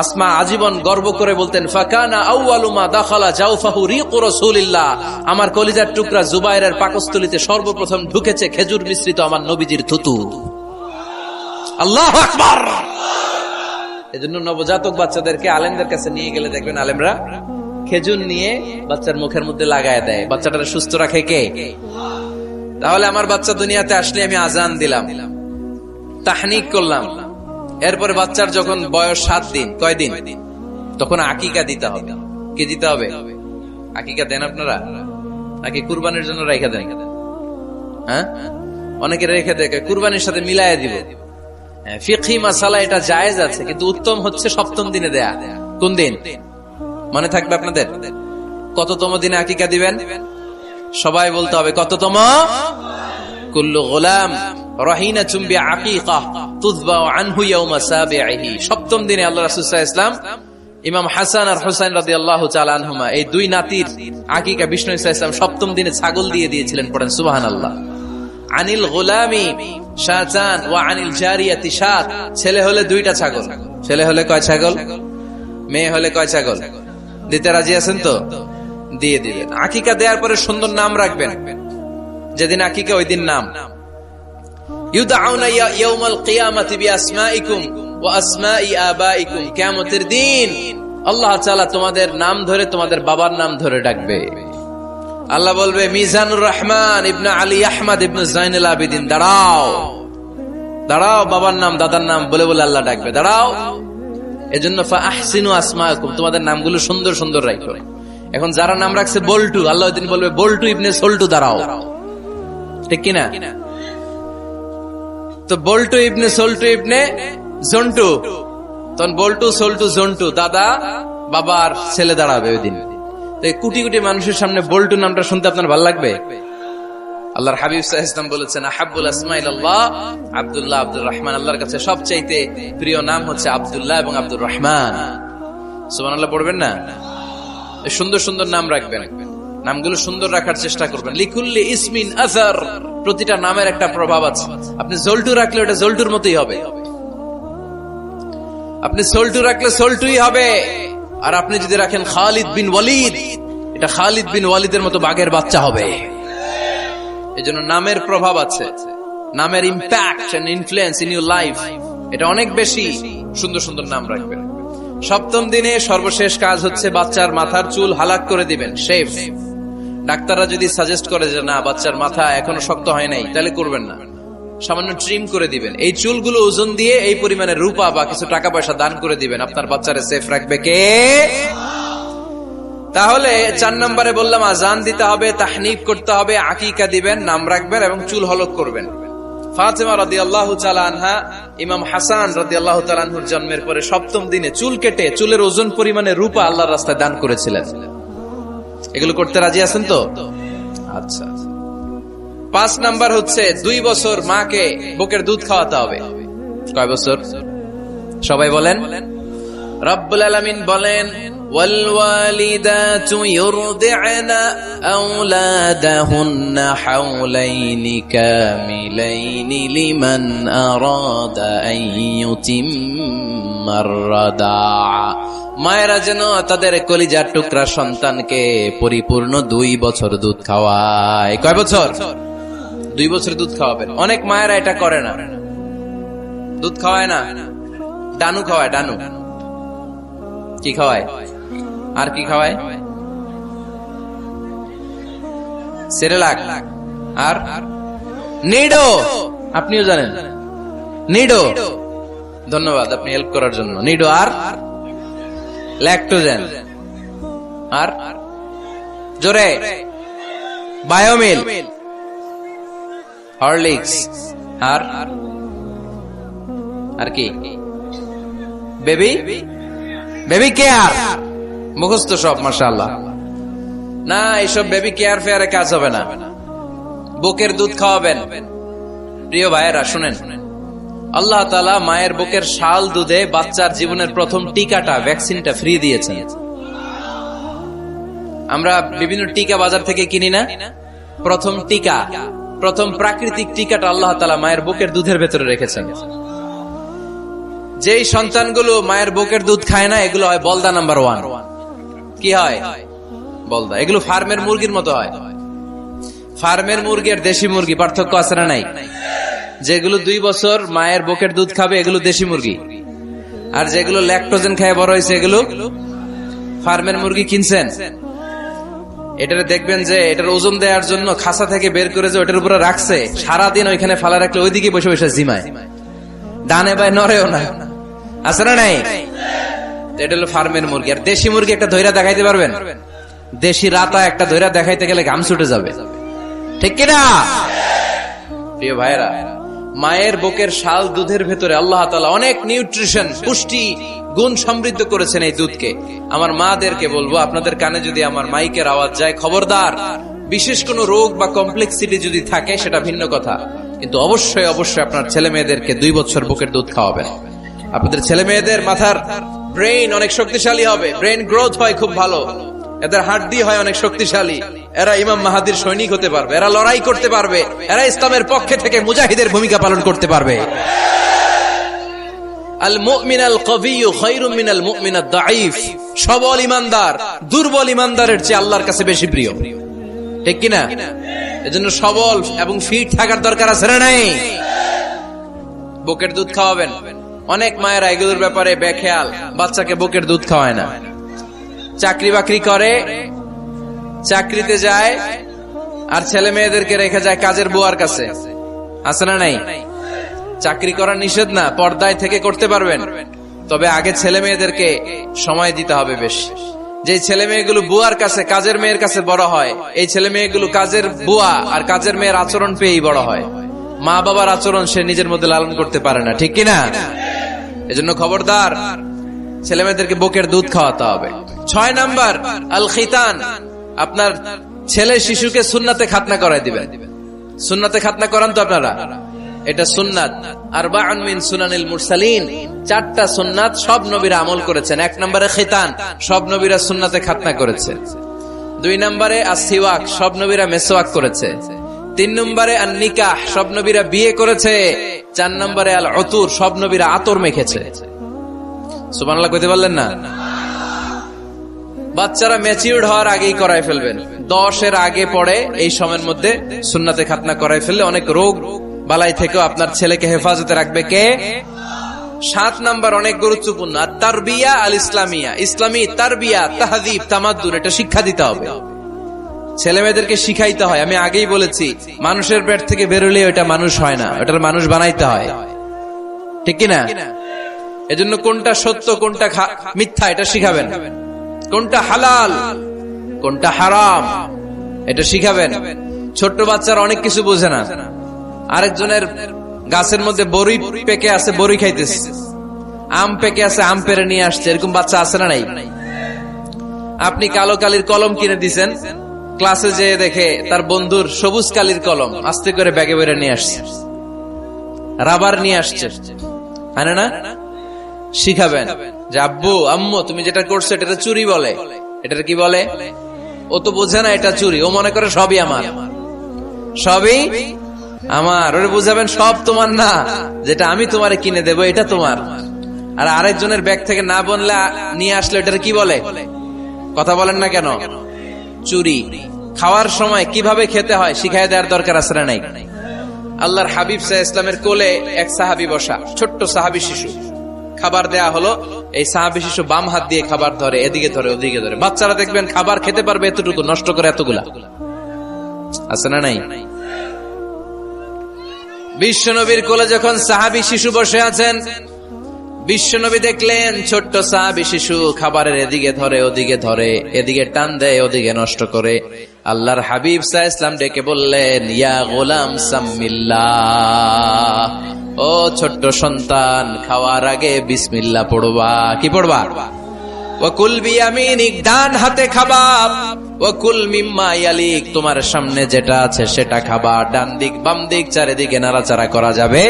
আসমা আজীবন গর্ব করে বলতেন, ফাকানা আউয়ালু মা দাখালা জাওফাহু রিকু রাসূলিল্লাহ, আমার কলিজার টুকরা জুবাইরের পাকস্থলীতে সর্বপ্রথম ঢুকেছে খেজুর মিশ্রিত আমার নবীজির থুতু। আল্লাহু আকবার। এজন্য নবজাতক বাচ্চাদেরকে আলেমদের কাছে নিয়ে গেলে দেখবেন আলেমরা খেজুর নিয়ে বাচ্চার মুখের মধ্যে লাগায় দেয়। বাচ্চাটাকে সুস্থ রাখে কে? তাহলে আমার বাচ্চা দুনিয়াতে আসলে আমি আজান দিলাম, তাহনিক করলাম, এরপরে বাচ্চার যখন বয়স 7 দিন, কয়দিন, তখন আকিকা দিতে হবে। কি দিতে হবে? আকিকা দেন আপনারা নাকি কুরবানির জন্য রেখে দেন? হ্যাঁ, অনেকে রেখে দেয়, কুরবানির সাথে মিলাইয়া দিব। ফিকহি মাসালা এটা জায়েজ আছে, কিন্তু উত্তম হচ্ছে 7ম দিনে দেয়া। কোন দিন মনে থাকবে আপনাদের? কততম দিনে আকিকা দিবেন? সবাই বলতে হবে কততম? কুল্লু গোলাম রাহিনাতুম বিআকিকা তুযবা আনহু ইয়াওমা সাবিহি। 7ম দিনে আল্লাহ রাসূল সাল্লাল্লাহু আলাইহি ওয়াসাল্লাম ইমাম হাসান আর হুসাইন রাদিয়াল্লাহু তাআলা আনহুমা এই দুই নাতির আকিকা বিষ্ণু ইসা ইসলাম সপ্তম দিনে ছাগল দিয়ে দিয়েছিলেন, পড়েন সুবহানাল্লাহ। আনিল গোলামি শাতান ওয়া আনিল জারিয়াতি শাত, ছেলে হলে দুইটা ছাগল, ছেলে হলে কয় ছাগল, মেয়ে হলে কয় ছাগল? দিতে রাজি আছেন তো? দিয়ে দিবেন। আকিকা দেওয়ার পরে সুন্দর নাম রাখবেন, যেদিন আকিকা ওই দিন নাম। ইউদআউনা ইয়াউমাল কিয়ামাতি বিআসমাইকুম ওয়া আসমাই আবাইকুম, কিয়ামতের দিন আল্লাহ তাআলা তোমাদের নাম ধরে তোমাদের বাবার নাম ধরে ডাকবে। আল্লাহ বলবে মিজানুর রহমান ইবনে আলী আহমদ ইবনে জাইনুল আবিদিন, দাঁড়াও দাঁড়াও, বাবার নাম দাদার নাম বলে বলে আল্লাহ ডাকবে, দাঁড়াও। এজন্য ফাআহসিনু আসমাকুম, তোমাদের নামগুলো সুন্দর সুন্দর রাখো। এখন যারা নাম রাখছে বল্টু, আল্লাহ ওই দিন বলবে বল্টু ইবনে সল্টু, দাঁড়াও, ঠিক কিনা? তো বল্টু ইবনে সল্টু ইবনে জন্টু, তখন বল্টু সল্টু জন্টু, দাদা বাবার ছেলে দাঁড়াবে ওই দিন। কোটি কোটি মানুষের সামনে বল্টু নামটা শুনতে আপনার ভালো লাগবে? আল্লাহর হাবিব সাল্লাল্লাহু আলাইহি ওয়াসাল্লাম বলেছেন আহাব্বুল আসমাইল্লাহ আব্দুল্লাহ আব্দুর রহমান, আল্লাহর কাছে সবচাইতে প্রিয় নাম হচ্ছে আব্দুল্লাহ এবং আব্দুর রহমান। সুবহানাল্লাহ পড়বেন না? সুন্দর সুন্দর নাম রাখবেন, নামগুলো সুন্দর রাখার চেষ্টা করবেন। লিকুল্লি ইসমিন আসার, প্রতিটা নামের একটা প্রভাব আছে। আপনি জল্টু রাখলে ওটা জল্টুর মতোই হবে, আপনি সল্টু রাখলে সল্টুই হবে। আর আপনি যদি রাখেন খালিদ বিন ওয়ালিদ, এটা খালিদ বিন ওয়ালিদের মতো বাঘের বাচ্চা হবে। এজন্য নামের প্রভাব আছে, নামের impact and influence in your life এটা অনেক বেশি। সুন্দর সুন্দর নাম রাখবেন। সপ্তম দিনে সর্বশেষ কাজ হচ্ছে বাচ্চার মাথার চুল হালাক করে দিবেন, শেভ। ডাক্তাররা যদি সাজেস্ট করে যে না বাচ্চার মাথা এখনো শক্ত হয় নাই, তাহলে করবেন না, সামান্য ট্রিম করে দিবেন। এই চুলগুলো ওজন দিয়ে এই পরিমাণে রূপা বা কিছু টাকা পয়সা দান করে দিবেন। আপনার বাচ্চারে সেফ রাখবে কে? তাহলে 4 নম্বরে বললাম আজান দিতে হবে, তাহনিক করতে হবে, আকিকা দিবেন, নাম রাখবেন এবং চুল হলক করবেন। ফাতেমা রাদিয়াল্লাহু তাআলা আনহা ইমাম হাসান রাদিয়াল্লাহু তাআলা আনহুর জন্মের পরে সপ্তম দিনে চুল কেটে চুলের ওজন পরিমাণে রূপা আল্লাহর রাস্তায় দান করেছিলেন। এগুলো করতে রাজি আছেন তো? আচ্ছা। 5 নাম্বার হচ্ছে 2 বছর মাকে বুকের দুধ খাওয়াতে হবে। কয় বছর? সবাই বলেন। রব্বুল আলামিন বলেন ওয়াল ওয়ালিদাতু ইউরদি'না আওলাদাহুন্না হাওলাইনি কামিলাইনি লিমান আরাদা আন ইউতিম্মার রাদা'a, মায়েরা যেন তাদের কলিজার টুকরা সন্তানকে পরিপূর্ণ 2 বছর দুধ খাওয়ায়। কয় বছর? 2 বছর দুধ খাওয়াবেন। অনেক মায়েরা এটা করে না, দুধ খাওয়ায় না, ডানু খাওয়ায়। ডানু কি খাওয়ায়? আর কি খাওয়ায়? সেরেলাক আর নিডো। আপনিও জানেন নিডো? ধন্যবাদ আপনি হেল্প করার জন্য। নিডো আর ল্যাকটোজেন আর জোরে বায়োমিল, হরলিক্স আর কি? Baby care. মুখস্থ সব মাশাআল্লাহ। না, এইসব বেবি কেয়ার ফেয়ারে কাজ হবে না। বুকের দুধ খাওয়াবেন। প্রিয় ভাইয়েরা শুনেন, আল্লাহ তাআলা মায়ের বুকের শাল দুধে বাচ্চার জীবনের প্রথম টিকাটা, ভ্যাকসিনটা ফ্রি দিয়েছেন। আমরা বিভিন্ন টিকা বাজার থেকে কিনি না? প্রথম টিকা, প্রথম প্রাকৃতিক টিকাটা আল্লাহ তাআলা মায়ের বুকের দুধের ভেতরে রেখেছেন। যেই সন্তানগুলো মায়ের বুকের দুধ খায় না, এগুলো হয় বলদা নাম্বার 1। কি হয়? বলদা। এগুলো ফার্মের মুরগির মতো হয়। ফার্মের মুরগি আর দেশি মুরগি পার্থক্য আছে না নাই? যেগুলো 2 বছর মায়ের বুকের দুধ খাবে এগুলো দেশি মুরগি, আর যেগুলো ল্যাকটোজেন খায় বড় হয়েছে এগুলো ফার্মের মুরগি। কিনছেন? এটারে দেখবেন যে এটার ওজন দেওয়ার জন্য খাসা থেকে বের করে যে ওটার উপরে রাখছে, সারাদিন ওইখানে ফালা রাখলে ওইদিকে বসে বসে জিমায়, ডানে বাই নড়েও না। আছে না নাই? এটা হলো ফার্মের মুরগি। আর দেশি মুরগি একটা ধৈরা দেখাইতে পারবেন? দেশি রাতা একটা ধৈরা দেখাইতে গেলে ঘাম ছুটে যাবে, ঠিক কিনা? প্রিয় ভাইরা, মায়ের বুকের শাল দুধের ভেতরে আল্লাহ তাআলা অনেক নিউট্রিশন, পুষ্টি গুণ সমৃদ্ধ করেছেন এই দুধকে। আমার মাদেরকে বলবো, আপনাদের কানে যদি আমার মাইকের আওয়াজ যায়, খবরদার, বিশেষ কোনো রোগ বা কমপ্লেক্সিটি যদি থাকে সেটা ভিন্ন কথা, কিন্তু অবশ্যই অবশ্যই আপনার ছেলে মেয়েদেরকে 2 বছর বুকের দুধ খাওয়াবেন। আপনাদের ছেলে মেয়েদের মাথার ব্রেইন অনেক শক্তিশালী হবে, ব্রেইন গ্রোথ হয় খুব ভালো, এদের হাড্ডি হয় অনেক শক্তিশালী, এরা ইমাম মাহাদির সৈনিক হতে পারবে, এরা লড়াই করতে পারবে, এরা ইসলামের পক্ষে থেকে মুজাহিদের ভূমিকা পালন করতে পারবে। আল মুমিন আল কবিয়্যু খায়রুম মিনাল মুমিন আদ দাঈফ। সবল ইমানদার দুর্বল ইমানদারের চেয়ে আল্লাহর কাছে বেশি প্রিয়, ঠিক কি না? এজন্য সবল এবং ফিট থাকার দরকার আছে না নাই? বুকের দুধ খাওয়াবেন। অনেক মায়েরা এগুলোর ব্যাপারে বেখেয়াল, বাচ্চাকে বুকের দুধ খাওয়ায় না। চাকরি বাকরি করে, চাকরিতে যায়, আর ছেলে মেয়েদেরকে রেখে যায় কাজের বুয়ার কাছে, আছে না নাই? চাকরি করা নিষেধ না, পর্দায় থেকে করতে পারবেন, তবে আগে ছেলে মেয়েদেরকে সময় দিতে হবে বেশি। যে ছেলে মেয়েগুলো বুয়ার কাছে, কাজের মেয়ের কাছে বড় হয়, এই ছেলে মেয়েগুলো কাজের বুয়া আর কাজের মেয়ের আচরণ পেয়েই বড় হয়। মা বাবার আচরণ সে নিজের মধ্যে লালন করতে পারে না, ঠিক কিনা? এজন্য খবরদার, ছেলে মেয়েদেরকে বুকের দুধ খাওয়াতে হবে। 6 নাম্বার আল খিতান। আপনার ছেলে শিশুকে সুন্নাতে খাতনা করায় দিবেন। সুন্নাতে খাতনা করান তো আপনারা? এটা সুন্নাত। আরবাউন মিন সুনানিল মুরসালিন, 4টা সুন্নাত সব নবীরা আমল করেছেন। 1 নম্বরে খিতান, সব নবীরা সুন্নাতে খাতনা করেছে। 2 নম্বরে আসিওয়াক, সব নবীরা মেসওয়াক করেছে। 3 নম্বরে আন নিকাহ, সব নবীরা বিয়ে করেছে। 4 নম্বরে আল উতুর, সব নবীরা আতর মেখেছে। সুবহানাল্লাহ কইতে পারলেন না? বাচ্চারা ম্যাচিউরড হওয়ার আগেই করায় ফেলবেন। 10 এর আগে পড়ে এই সময়ের মধ্যে সুন্নাতে খাতনা করায় ফেললে অনেক রোগ বালাই থেকেও আপনার ছেলেকে হেফাজতে রাখবে কে? 7 নাম্বার অনেক গুরুত্বপূর্ণ, আর তারবিয়া আল ইসলামিয়া। ইসলামী তারবিয়া, তাহযীব, তামাদ্দুন, এটা শিক্ষা দিতে হবে। ছেলে মেয়েদেরকে শিখাইতে হয়। আমি আগেই বলেছি, মানুষের পেট থেকে বেরোলে ওটা মানুষ হয় না, ওটার মানুষ বানাইতে হয়, ঠিক কিনা? এজন্য কোনটা সত্য কোনটা মিথ্যা এটা শিখাবেন, কোনটা হালাল কোনটা হারাম এটা শিখাবেন। ছোট্ট বাচ্চারা অনেক কিছু বোঝে না। আরেকজনের গাছের মধ্যে বড়ি পেকে আছে, বড়ি খাইতেছে, আম পেকে আছে, আম পেরে নিয়ে আসছে, এরকম বাচ্চা আছে না নাই? আপনি কালো কালির কলম কিনে দিছেন, ক্লাসে যেয়ে দেখে তার বন্ধুর সবুজ কালির কলম আস্তে করে ব্যাগে বেরে নিয়ে আসছে, রাবার নিয়ে আসছে, আনে না? শিখাবেন যে আব্বু আম্মু তুমি যেটা করছো এটা চুরি বলে, এটা কি বলে? ও তো বোঝে না এটা চুরি, ও মনে করে সবই আমার, সবই আমার। ওরে বুঝাবেন সব তোমার না, যেটা আমি তোমারে কিনে দেবো এটা তোমার। আর আরেকজনের ব্যাগ থেকে না বললে নিয়ে আসলে এটা কি বলে? কথা বলেন না কেন? চুরি। খাওয়ার সময় কিভাবে খেতে হয় শিখাই দেওয়ার দরকার আছে না নাই? আল্লাহর হাবিব সাল্লাল্লাহু আলাইহি ওয়াসাল্লামের কোলে এক সাহাবী বসা, ছোট্ট সাহাবী শিশু, খাবার দেয়া হলো। এই সাহাবী শিশু বাম হাত দিয়ে খাবার ধরে, এদিকে ধরে ওদিকে ধরে। বাচ্চারা দেখবেন খাবার খেতে পারবে এতটুকু, নষ্ট করে এতগুলা, আছে না নাই? বিশ্বনবীর কোলে যখন সাহাবী শিশু বসে আছেন, বিশ্বনবী দেখলেন ছোট্ট সাহাবী শিশু খাবারের এদিকে ধরে ওদিকে ধরে, এদিকে টান দেয় ওদিকে নষ্ট করে। আল্লাহর হাবিব সাল্লাল্লাহু আলাইহি ওয়াসাল্লাম ডেকে বললেন, ইয়া গোলাম সাম্মিল্লাহ, ও ছোট্ট সন্তান, খাওয়ার আগে বিসমিল্লাহ পড়বা। কি পড়বা? ওয়াকুল বিয়ামিনিক, ডান হাতে খাবা। ওয়াকুল মিম্মা ইয়ালিক, তোমার সামনে যেটা আছে সেটা খাবা। ডান দিক বাম দিক চারিদিকে নাড়াচাড়া করা যাবে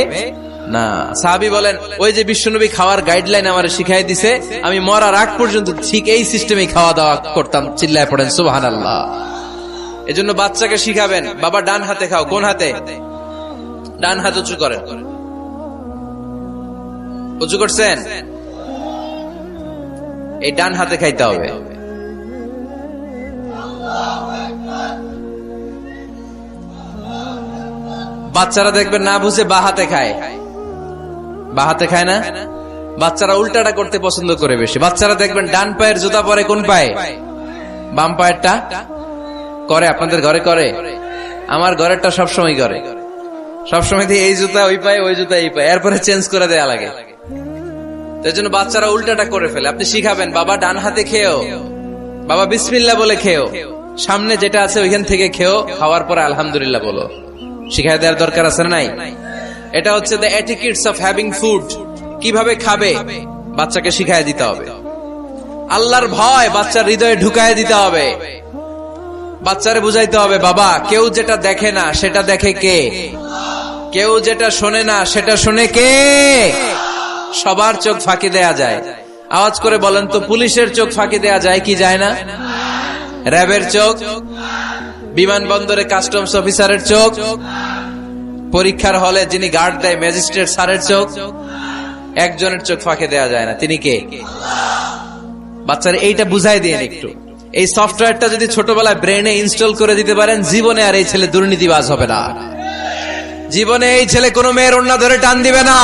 না। সাহাবী বলেন, ওই যে বিশ্বনবী খাওয়ার গাইডলাইন আমার শিখাই দিছে, আমি মরার আগ পর্যন্ত ঠিক এই সিস্টেমে খাওয়া দাওয়া করতাম। চিল্লায় পড়েন সুবহানাল্লাহ। এজন্য বাচ্চাকে শিখাবেন, বাবা ডান হাতে খাও। কোন হাতে? ডান হাত উঁচু করেন। উঁচু করছেন? এই ডান হাতে খাইতে হবে। বাচ্চারা দেখবেন না বুঝে বা হাতে খায়, বা হাতে খায় না। বাচ্চারা উল্টাটা করতে পছন্দ করে বেশি। বাচ্চারা দেখবেন ডান পায়ের জুতা পরে কোন পায়ে? বাম পায়েরটা করে। আপনাদের ঘরে করে? আমার ঘরেরটা সবসময় করে। সবসময় দিয়ে এই জুতা ওই পায়ে, ওই জুতা এই পায়ে, এরপরে চেঞ্জ করে দেয়া লাগে। তার জন্য বাচ্চারা উল্টাটা করে ফেলে। আপনি শিখাবেন, বাবা ডান হাতে খেও, বাবা বিসমিল্লাহ বলে খেও, সামনে যেটা আছে ওইখান থেকে খেও, খাওয়ার পরে আলহামদুলিল্লাহ বলো। শিখাই দেওয়ার দরকার আছে না নাই? এটা হচ্ছে the etiquettes of having food. কিভাবে খাবে বাচ্চাকে শিখাই দিতে হবে। আল্লাহর ভয় বাচ্চার হৃদয়ে ঢুকায় দিতে হবে। বাচ্চারে বুঝাইতে হবে, বাবা কেউ যেটা দেখে না সেটা দেখে কে? কেউ যেটা শোনে না সেটা শোনে কে? সবার চোখ ফাঁকি দেয়া যায়। আওয়াজ করে বলেন তো, পুলিশের চোখ ফাঁকি দেয়া যায় কি যায় না? র্যাবের চোখ, বিমানবন্দরে কাস্টমস অফিসারের চোখ, পরীক্ষার হলে যিনি গার্ড দেয় ম্যাজিস্ট্রেট স্যারের চোখ, একজনের চোখ ফাঁকি দেয়া যায় না। তিনি কে? বাচ্চারা এইটা বুঝাই দিয়ে একটু। এই সফটওয়্যারটা যদি ছোটবেলায় ব্রেনে ইনস্টল করে দিতে পারেন, জীবনে আর এই ছেলে দুর্নীতিবাজ হবে না। জীবনে এই ছেলে কোনো মেয়ের ওড়না ধরে টান দিবে না।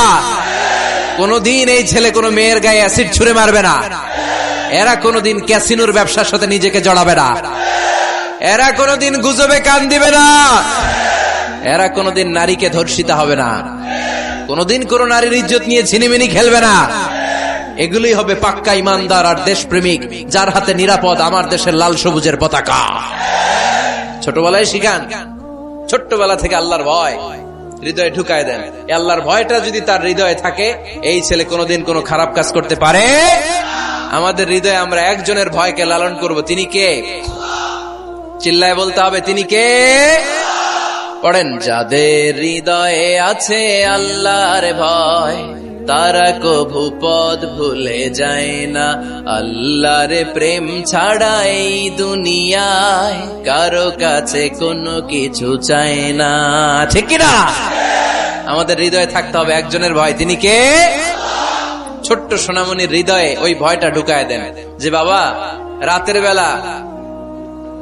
কোনদিন এই ছেলে কোনো মেয়ের গায়ে অ্যাসিড ছুঁড়ে মারবে না। এরা কোনদিন ক্যাসিনোর ব্যবসার সাথে নিজেকে জড়াবে না। এরা কোনদিন গুজবে কান দিবে না। এরা কোনদিন নারীকে ধর্ষিতা হবে না। কোনদিন কোন নারীর ইজ্জত নিয়ে ছিনিমিনি খেলবে না। এগুলোই হবে পাক্কা ইমানদার আর দেশপ্রেমিক, যার হাতে নিরাপদ আমার দেশের লাল সবুজের পতাকা। ছোটবেলায় শিখান, ছোট্টবেলা থেকে আল্লাহর ভয় হৃদয়ে ঢুকায় দেন। আল্লাহর ভয়টা যদি তার হৃদয়ে থাকে, এই ছেলে কোনোদিন কোনো খারাপ কাজ করতে পারে। আমাদের হৃদয়ে আমরা একজনের ভয়কে লালন করব, তিনি কে? চিল্লায় বলতে হবে, তিনি কে? পড়েন, যাদের হৃদয়ে আছে আল্লাহর ভয়, তারা কভু পথ ভুলে যায় না। আল্লাহর প্রেম ছাড়া এই দুনিয়ায় কারো কাছে কোনো কিছু চায় না। ঠিক কিনা? আমাদের হৃদয়ে থাকতে হবে একজনের ভয়, তিনি কে? ছোট্ট সোনামণির হৃদয়ে ওই ভয়টা ঢুকায় দেন যে বাবা, রাতের বেলা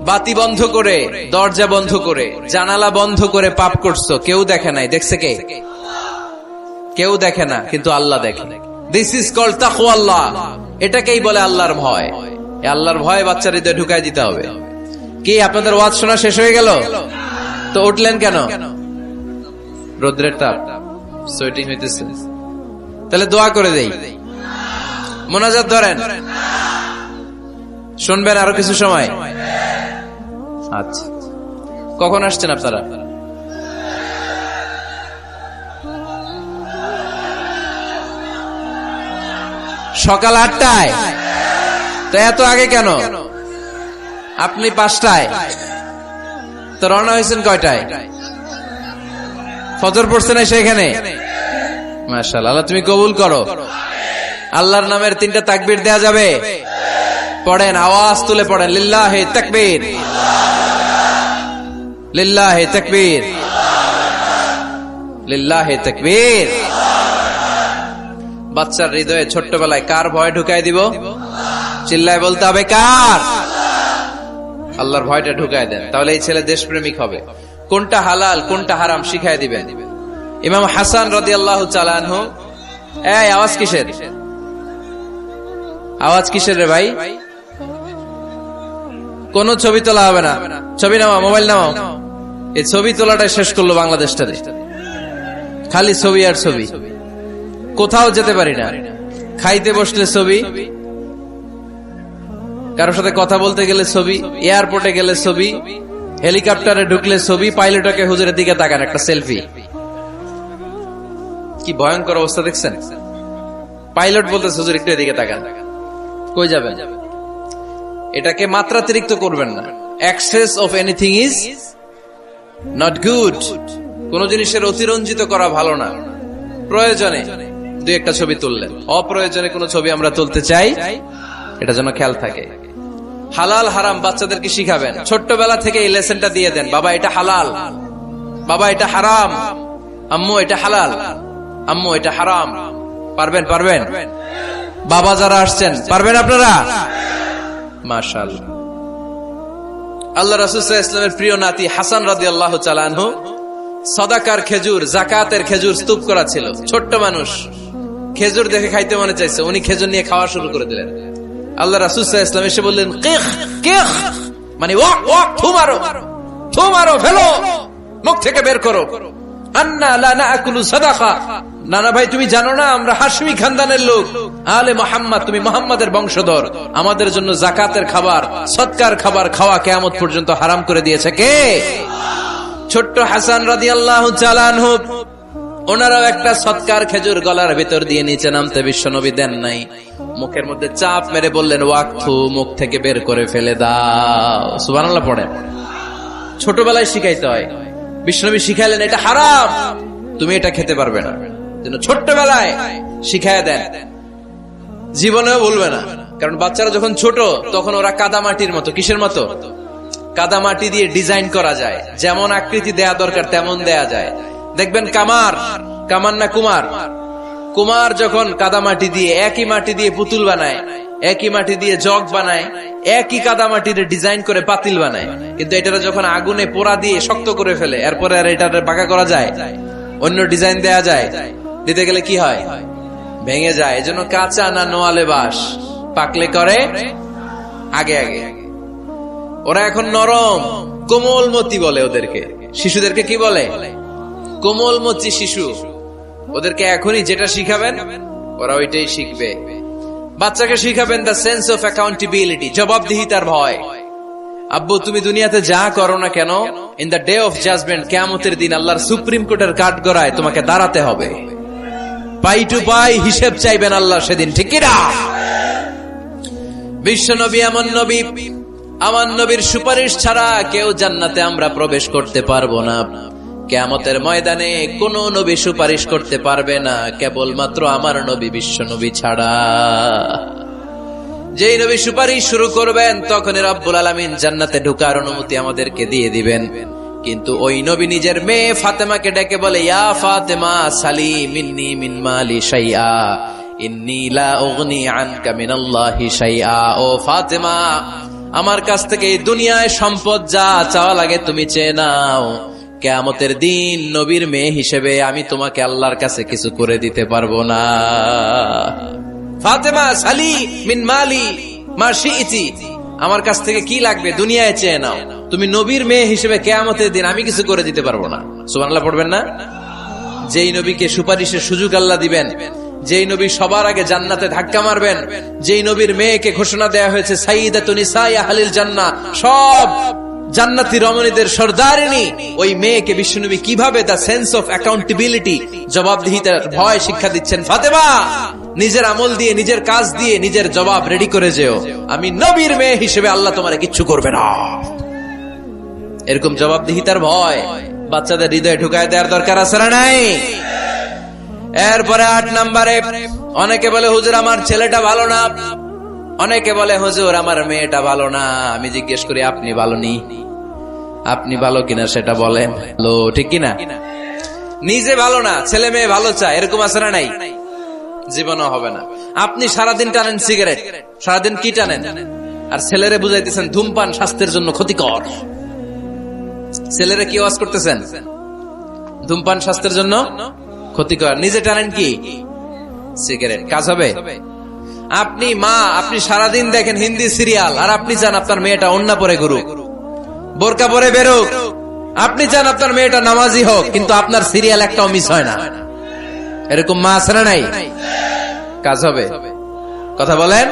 বাতি বন্ধ করে, দরজা বন্ধ করে, জানালা বন্ধ করে পাপ করছো, কেউ দেখে নাই। দেখছে কে? কেউ দেখে না, কিন্তু আল্লাহ দেখে। দিস ইজ কল্ড তাকওয়াল্লাহ। এটাকেই বলে আল্লাহর ভয়। এই আল্লাহর ভয় বাচ্চার হৃদয়ে ঢুকায় দিতে হবে। কি আপনাদের ওয়াজ শোনা শেষ হয়ে গেল? তো উঠলেন কেন? রোদ্রের তাপ, সোয়েটিং হইতেছে। তাহলে দোয়া করে দেই, মোনাজাত ধরেন, শুনবেন আরো কিছু সময়। আচ্ছা, কখন আসছেন আপনারা? সকাল 8টায়। তো এত আগে কেন? আপনি 5টায়, তো রওনা হয়েছেন কয়টায়? ফজর পড়ছেন সেখানে? মাশাআল্লাহ, আল্লাহ তুমি কবুল করো। আল্লাহর নামের 3টা তাকবীর দেয়া যাবে? পড়েন, আওয়াজ তুলে পড়েন, লিল্লাহি তাকবীর, লিল্লাহি তাকবীর, লিল্লাহি তাকবীর। বাচ্চার হৃদয়ে ছোট্টবেলায় কার ভয় ঢুকাই দিব? চিল্লায় বলতে হবে, কার? আল্লাহর ভয়টা ঢুকায় দেন, তাহলে এই ছেলে দেশপ্রেমিক হবে। কোনটা হালাল কোনটা হারাম শিখায় দিবেন। ইমাম হাসান রাদিয়াল্লাহু তাআলা আনহু, এই আওয়াজ কিসের? আওয়াজ কিসের রে ভাই? কোন ছবি তোলা হবে না। ছবি নামাও, মোবাইল নামাও। এই ছবি তোলাটা শেষ করলো বাংলাদেশটাতে। খালি ছবি আর ছবি, কোথাও যেতে পারি না। খাইতে বসলে ছবি, কারোর সাথে কথা বলতে গেলে ছবি, এয়ারপোর্টে গেলে ছবি, হেলিকপ্টারে ঢুকলে ছবি, পাইলটকে হুজুরের দিকে তাকান, একটা সেলফি। কি ভয়ঙ্কর অবস্থা দেখছেন? পাইলট বলতে হুজুর একটু এদিকে তাকান, কই যাবেন? এটাকে মাত্রাতিরিক্ত করবেন না। Access of anything is not good. কোন জিনিসের অতিরঞ্জিত করা ভালো না। প্রয়োজনে 2-1টা ছবি তুললেন, অপ্রয়োজনে কোন ছবি আমরা তুলতে চাই, এটা যেন খেয়াল থাকে। হালাল হারাম বাচ্চাদেরকে শিখাবেন, ছোট্টবেলা থেকে এই লেসনটা দিয়ে দেন। বাবা এটা হালাল, বাবা এটা হারাম, আম্মু এটা হালাল, আম্মু এটা হারাম। পারবেন? পারবেন? বাবা যারা আসছেন পারবেন আপনারা? মাশাআল্লাহ। আল্লাহ রাসূল সাল্লাল্লাহু আলাইহি ওয়াসাল্লামের প্রিয় নাতি হাসান রাদিয়াল্লাহু তাআলা আনহু সাদাকার খেজুর, যাকাতের খেজুর স্তূপ করা ছিল। ছোট্ট মানুষ, খেজুর দেখে খাইতে মনে চাইছে, উনি খেজুর নিয়ে খাওয়া শুরু করে দিলেন। আল্লাহ রাসূল সাল্লাল্লাহু আলাইহি ওয়াসাল্লাম এসে বললেন, কিখ কিখ, মানে ওয়াক ওয়াক, থু মারো, থু মারো, ফেলো, মুখ থেকে বের করো। আন্না লা নাকুলু সাদাকা। নানা ভাই, তুমি জানো না আমরা হাশমি খানদানের লোক, আলে মুহাম্মদ, তুমি মুহাম্মাদের বংশধর। আমাদের জন্য যাকাতের খাবার, সদকার খাবার খাওয়া কিয়ামত পর্যন্ত হারাম করে দিয়েছে কে? ছোট্ট হাসান রাদিয়াল্লাহু তাআলা আনহু, ওনারাও একটা সদকার খেজুর গলার ভিতর দিয়ে নিচে নামতে বিশ্বনবী দেন নাই। মুখের মধ্যে চাপ মেরে বললেন, ওয়াকথু, মুখ থেকে বের করে ফেলে দাও। সুবহানাল্লাহ পড়েন। ছোটবেলায় শিখাইতে হয়। বিশ্বনবী শিখাইলেন এটা হারাম, তুমি এটা খেতে পারবে না, যেন ছোট্টবেলায় শিখায় দেন। জীবনেও ভুলবে না। কারণ বাচ্চারা যখন ছোট তখন ওরা কাদামাটির মতো। কিসের মতো? কাদামাটি দিয়ে ডিজাইন করা যায়, যেমন আকৃতি দেয়া দরকার তেমন দেয়া যায়। দেখবেন কামার না কুমার যখন কাদামাটি দিয়ে, একই মাটি দিয়ে পুতুল বানায়, একই মাটি দিয়ে জগ বানায়, একই কাদামাটির ডিজাইন করে পাতিল বানায়, কিন্তু এটা যখন আগুনে পোড়া দিয়ে শক্ত করে ফেলে, এরপরে আর এটা বাঁকা করা যায়? অন্য ডিজাইন দেয়া যায়? দিতে গেলে কি হয়? ভেঙে যায়। এজন্য কাঁচা না নোয়ালে বাস, পাকলে করে আগে আগে। ওরা এখন নরম, কোমলমতি বলে ওদেরকে। শিশুদেরকে কি বলে? কোমলমতি শিশু। ওদেরকে এখনই যেটা শিখাবেন ওরা ওইটাই শিখবে। বাচ্চাকে শিখাবেন দ্য সেন্স অফ অ্যাকাউন্টেবিলিটি, জবাবদিহিতার ভয়। আব্বু তুমি দুনিয়াতে যা করো না কেন, in the day of judgement, কিয়ামতের দিন আল্লাহর সুপ্রিম কোর্টের কাঠগড়ায় তোমাকে দাঁড়াতে হবে। পাই টু পাই হিসেব চাইবেন আল্লাহ সেদিন, ঠিক কি না? বিশ্ব নবী এমন নবী, আমার নবীর সুপারিশ ছাড়া কেউ জান্নাতে আমরা প্রবেশ করতে পারবো না। কিয়ামতের ময়দানে কোন নবী সুপারিশ করতে পারবে না, কেবলমাত্র আমার নবী বিশ্ব নবী ছাড়া। যেই নবী সুপারিশ শুরু করবেন তখনই রব্বুল আলামিন জান্নাতে ঢোকার অনুমতি আমাদেরকে দিয়ে দিবেন। কিন্তু ওই নবী নিজের মেয়ে ফাতেমাকে ডেকে বলে, ইয়া ফাতেমা সালি মিন্নি মিন মালি শাইআ ইন্নী লা উগনি আনকা মিনাল্লাহি শাইআ। ও ফাতেমা, আমার কাছ থেকে এই দুনিয়ায় সম্পদ যা চাওয়া লাগে তুমি চেয়ে নাও, কিয়ামতের দিন নবীর মেয়ে হিসেবে আমি তোমাকে আল্লাহর কাছে কিছু করে দিতে পারবো না। ফাতেমা সালি মিন মালি মা শিইতি, আমার কাছ থেকে কি লাগবে দুনিয়ায় চেয়ে নাও, তুমি নবীর মেয়ে হিসেবে কিয়ামতের দিন আমি কিছু করে দিতে পারবো না। সুবহানাল্লাহ পড়বেন না? যেই নবীকে সুপারিশের সুযোগ আল্লাহ দিবেন, যেই নবী সবার আগে জান্নাতে ধাক্কা মারবেন, যেই নবীর মেয়েকে ঘোষণা দেয়া হয়েছে সাইয়্যিদাতুন নিসাই আহলিল জান্নাহ, সব জান্নাতি রমণীদের সর্দারিনী, ওই মেয়েকে বিশ্বনবী কিভাবে দ্য সেন্স অফ অ্যাকাউন্টেবিলিটি, জবাবদিহিতার ভয় শিক্ষা দিচ্ছেন। ফাতেমা, নিজের আমল দিয়ে, নিজের কাজ দিয়ে নিজের জবাব রেডি করে যেও, আমি নবীর মেয়ে হিসেবে আল্লাহ তোমারে কিচ্ছু করবে না। এরকম জবাবদিহিতার ভয় বাচ্চাদের হৃদয়ে ঢুকায় দেওয়ার দরকার আছে না নাই? এরপরে 8 নম্বরে, অনেকে বলে হুজুর আমার ছেলেটা ভালো না, অনেকে বলে হুজুর আমার মেয়েটা ভালো না। আমি জিজ্ঞেস করি আপনি ভালো নি? আপনি ভালো কিনা সেটা বলেন। লো, ঠিক কিনা? নিজে ভালো না, ছেলে মেয়ে ভালো চায়, এরকম আছে না নাই? জীবনও হবে না। আপনি সারাদিন টানেন সিগারেট, সারাদিন কি টানেন, আর ছেলেরে বুঝাইতেছেন ধূমপান স্বাস্থ্যের জন্য ক্ষতিকর। ছেলেরে কি ওয়াজ করতেছেন? ধূমপান স্বাস্থ্যের জন্য ক্ষতিকর। নিজে টানেন কি? সিগারেট। কাজ হবে? আপনি মা, আপনি সারাদিন দেখেন হিন্দি সিরিয়াল, আর আপনি চান আপনার মেয়েটা ওন্না পরে ঘুরুক, বোরকা পরে বেরোক। আপনি চান আপনার মেয়েটা নামাজি হোক, কিন্তু আপনার সিরিয়াল একটাও মিস হয় না। এরকম মা আছে না নাই? কাজ হবে? কথা বলেন।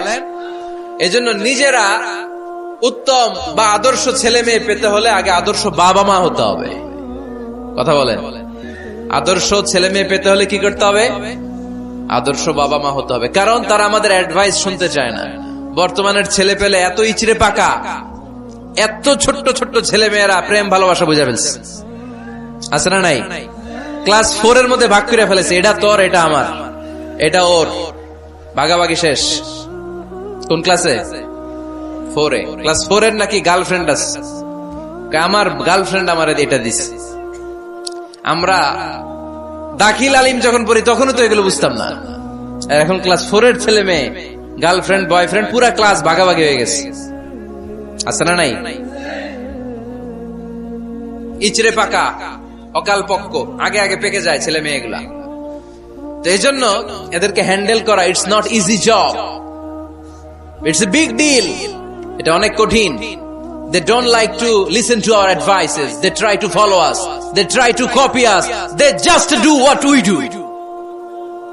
এজন্য নিজেরা উত্তম বা আদর্শ ছেলে মেয়ে পেতে হলে আগে আদর্শ বাবা মা হতে হবে। কথা বলেন। আদর্শ ছেলে মেয়ে পেতে হলে কি করতে হবে? আদর্শ বাবা মা হতে হবে। কারণ তারা আমাদের অ্যাডভাইস শুনতে চায় না। বর্তমানের ছেলে পেলে এত ইচড়ে পাকা, এত ছোট্ট ছোট্ট ছেলে মেয়েরা প্রেম ভালোবাসা বুঝে ফেলছে, আছে না নাই? ক্লাস 4 এর মধ্যে ভাগ করে ফেলেছে, এটা তোর, এটা আমার, এটা ওর, ভাগাভাগি শেষ। কোন ক্লাসে? 4 এ। ক্লাস 4 এর নাকি গার্লফ্রেন্ড আছে, আমার গার্লফ্রেন্ড আমার এটা দিছে। আমরা দাখিল আলিম যখন পড়ি তখনও তো এগুলো বুঝতাম না। আর এখন ক্লাস 4 এর ছেলে মেয়ে, গার্লফ্রেন্ড বয়ফ্রেন্ড, পুরা ক্লাস ভাগাভাগি হয়ে গেছে, আছে না নাই? ইচড়ে পাকা, অকাল পক্ক, আগে আগে পেকে যায় ছেলে মেয়েগুলা। তো এই জন্য এদেরকে হ্যান্ডেল করা, it's not easy job, it's a big deal. এটা অনেক কঠিন। They don't like to listen to our advices. They try to follow us. They try to copy us. They just do what we do.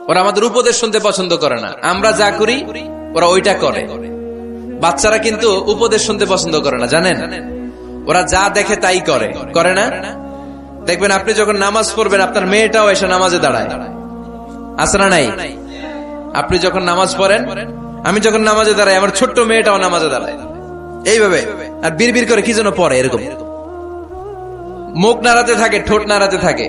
ওরা আমাদের উপদেশ শুনতে পছন্দ করে না। আমরা যা করি ওরা ওইটা করে। বাচ্চারা কিন্তু উপদেশ শুনতে পছন্দ করে না, জানেন? ওরা যা দেখে তাই করে, করে না? দেখবেন আপনি যখন নামাজ পড়বেন আপনার মেয়েটাও এসে নামাজে দাঁড়ায়, আছে না নাই? আপনি যখন নামাজ পড়েন, আমি যখন নামাজে দাঁড়াই, আমার ছোট্ট মেয়েটাও নামাজে দাঁড়ায় এইভাবে, আর বিড়বিড় করে কি যেন পড়ে, এরকম মুখ নাড়াতে থাকে, ঠোঁট নাড়াতে থাকে।